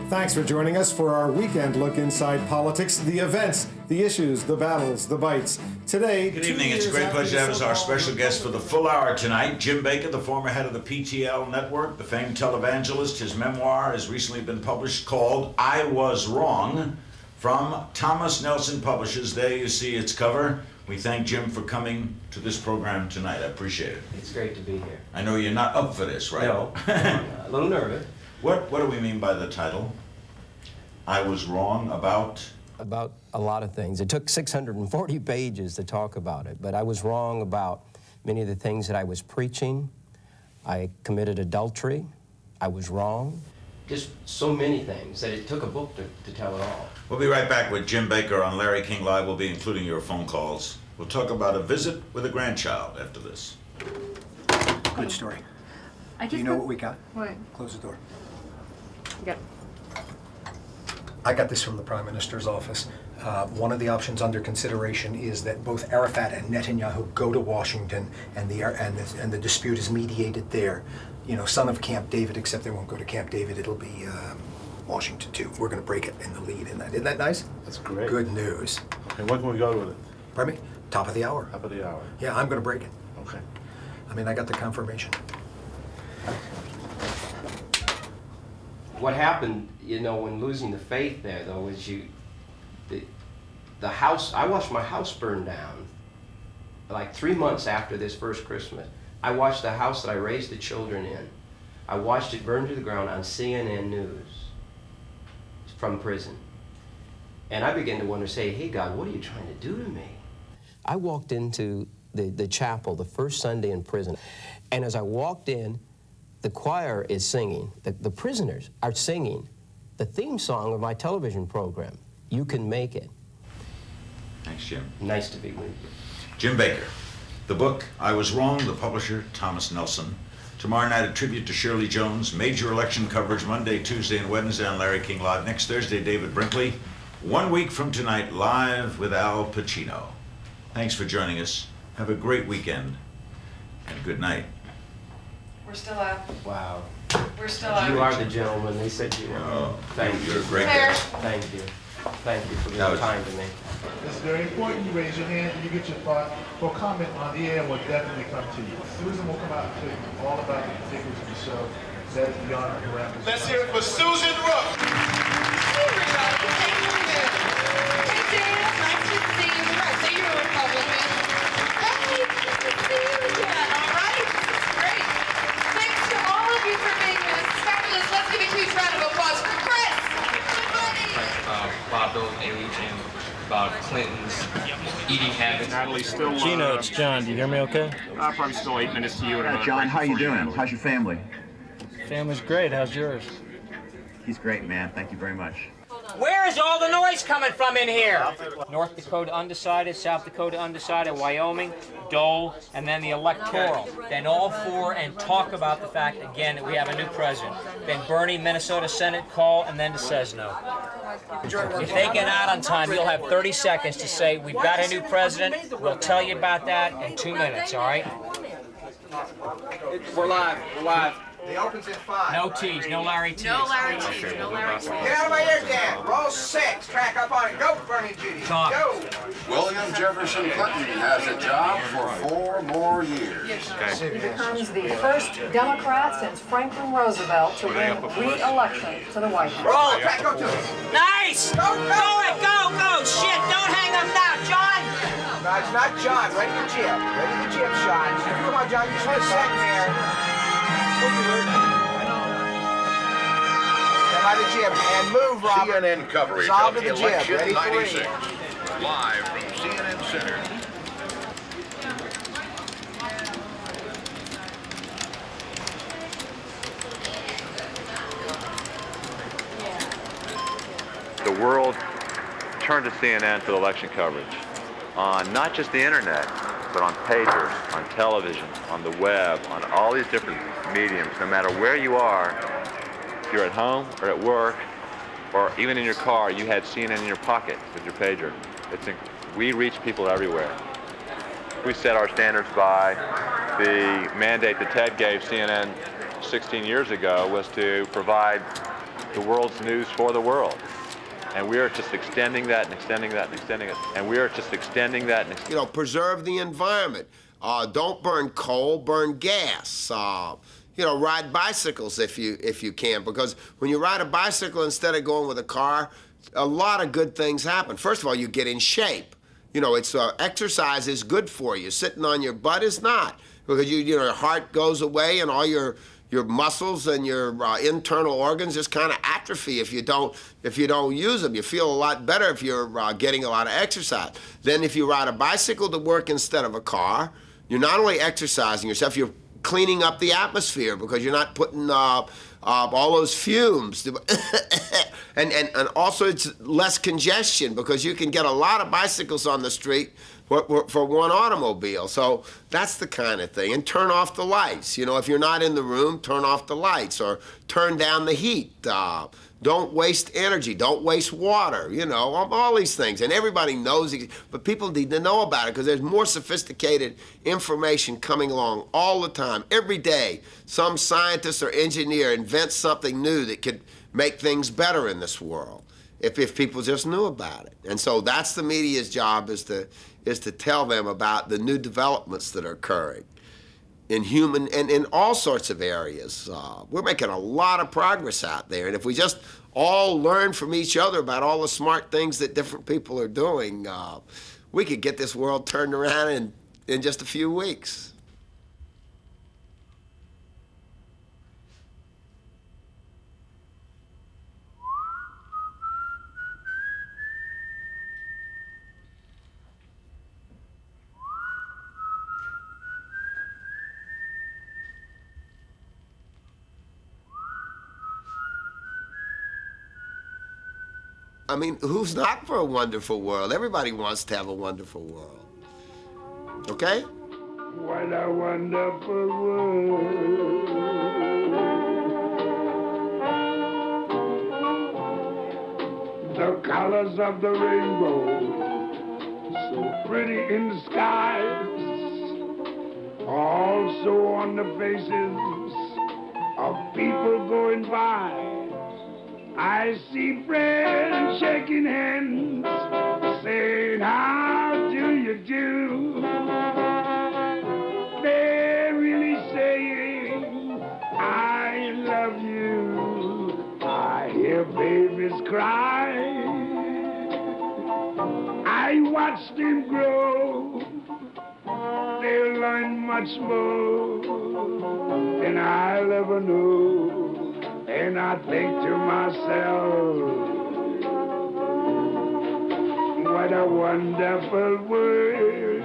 Thanks for joining us for our weekend look inside politics, the events, the issues, the battles, the bites. Today, good evening. It's a great pleasure to have as our special guest for the full hour tonight, Jim Bakker, the former head of the PTL network, the famed televangelist. His memoir has recently been published called I Was Wrong, from Thomas Nelson Publishers. There you see its cover. We thank Jim for coming to this program tonight. I appreciate it. It's great to be here. I know you're not up for this, right? No, a little nervous. What do we mean by the title? I was wrong about? About a lot of things. It took 640 pages to talk about it, but I was wrong about many of the things that I was preaching. I committed adultery. I was wrong. Just so many things that it took a book to tell it all. We'll be right back with Jim Bakker on Larry King Live. We'll be including your phone calls. We'll talk about a visit with a grandchild after this. Good story. Do you know what we got? What? Close the door. Yep. I got this from the Prime Minister's office. One of the options under consideration is that both Arafat and Netanyahu go to Washington, and the dispute is mediated there. You know, son of Camp David, except they won't go to Camp David. It'll be Washington too. We're going to break it in the lead in that. Isn't that nice? That's great. Good news. And when can we go with it? Pardon me? Top of the hour. Top of the hour. Yeah, I'm going to break it. Okay. I mean, I got the confirmation. What happened, you know, when losing the faith there, though, is the house, I watched my house burn down like 3 months after this first Christmas. I watched the house that I raised the children in. I watched it burn to the ground on CNN News from prison. And I began to wonder, say, hey, God, what are you trying to do to me? I walked into the chapel the first Sunday in prison, and as I walked in, the choir is singing, the prisoners are singing the theme song of my television program, You Can Make It. Thanks, Jim. Nice to be with you. Jim Bakker. The book, I Was Wrong, the publisher, Thomas Nelson. Tomorrow night, a tribute to Shirley Jones. Major election coverage Monday, Tuesday, and Wednesday on Larry King Live. Next Thursday, David Brinkley. 1 week from tonight, live with Al Pacino. Thanks for joining us. Have a great weekend, and good night. We're still out. Wow. We're still out. You are the gentleman. They said you were. Oh, thank you. You're a great guest. Thank you. Thank you for being kind to me. It's very important you raise your hand and you get your thought or comment on the air, and we'll definitely come to you. Susan will come out and tell you all about the particulars of the show. That is beyond our parameters. Let's hear it for Susan Rook. Hey, everybody. Hey, Dan. Nice to see you. I see you're a Republican. Hey, good to see you again. All right. This is great. Thanks to all of you for being here. This is fabulous. Let's give a huge round of applause for Chris. Bob Dole's age and about Clinton's eating habits. Natalie's still. Gino, it's John. Do you hear me okay? Probably still 8 minutes to you. John, how you doing? How's your family? Family's great. How's yours? He's great, man. Thank you very much. Where is all the noise coming from in here? North Dakota undecided, South Dakota undecided, Wyoming, Dole, and then the electoral. Then all four, and talk about the fact, again, that we have a new president. Then Bernie, Minnesota Senate call, and then decides no. If they get out on time, you'll have 30 seconds to say, we've got a new president. We'll tell you about that in 2 minutes, all right? We're live. We're live. The opens at 5. No T's, no Larry T's. No Larry T's, no Larry T's. Get out of my ear, Dan. Roll 6. Track up on it. Go, Bernie Judy. Talk. Go. William Jefferson Clinton has a job for 4 more years. He becomes the first Democrat since Franklin Roosevelt to win re-election to the White House. Roll. Track, go to it. Nice! Go, go. Go! Shit, don't hang up now, John! No, it's not John. Ready to jib. Ready to jib shot. Come on, John. You just want a second there. Stand by the jib. And move, Robert. CNN coverage Resolve of to the jib. election Ready for 96. read. Live from CNN Center. The world turned to CNN for the election coverage on not just the internet, but on pagers, on television, on the web, on all these different mediums. No matter where you are, if you're at home or at work, or even in your car, you had CNN in your pocket with your pager. We reach people everywhere. We set our standards by the mandate that Ted gave CNN 16 years ago was to provide the world's news for the world. And we are just extending that and extending that and extending it. And we are just extending that and You know, preserve the environment. Don't burn coal, burn gas. You know, ride bicycles if you can, because when you ride a bicycle instead of going with a car, a lot of good things happen. First of all, you get in shape. You know, it's exercise is good for you. Sitting on your butt is not, because you know, your heart goes away and all your muscles and your internal organs just kind of atrophy if you don't use them. You feel a lot better if you're getting a lot of exercise. Then if you ride a bicycle to work instead of a car, you're not only exercising yourself, you're cleaning up the atmosphere because you're not putting all those fumes. and also it's less congestion because you can get a lot of bicycles on the street for one automobile. So that's the kind of thing. And turn off the lights. You know, if you're not in the room, turn off the lights or turn down the heat. Don't waste energy. Don't waste water. You know, all these things. And everybody knows it, but people need to know about it because there's more sophisticated information coming along all the time. Every day, some scientist or engineer invents something new that could make things better in this world if people just knew about it. And so that's the media's job, is to tell them about the new developments that are occurring in human and in all sorts of areas. We're making a lot of progress out there, and if we just all learn from each other about all the smart things that different people are doing, we could get this world turned around in just a few weeks. I mean, who's not for a wonderful world? Everybody wants to have a wonderful world. Okay? What a wonderful world. The colors of the rainbow, so pretty in the skies, also on the faces of people going by. I see friends shaking hands, saying, how do you do? They're really saying, I love you. I hear babies cry. I watch them grow. They'll learn much more than I'll ever know. And I think to myself, what a wonderful world.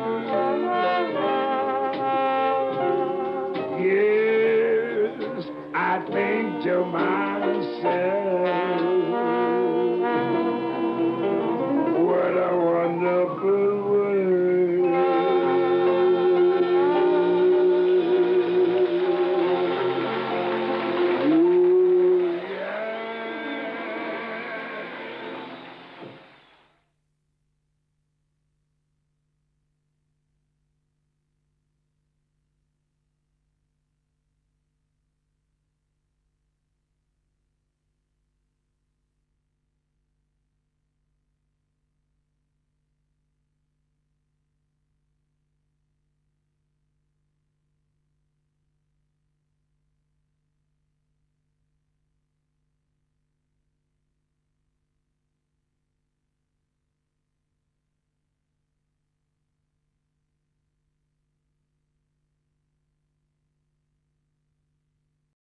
Yes, I think to myself,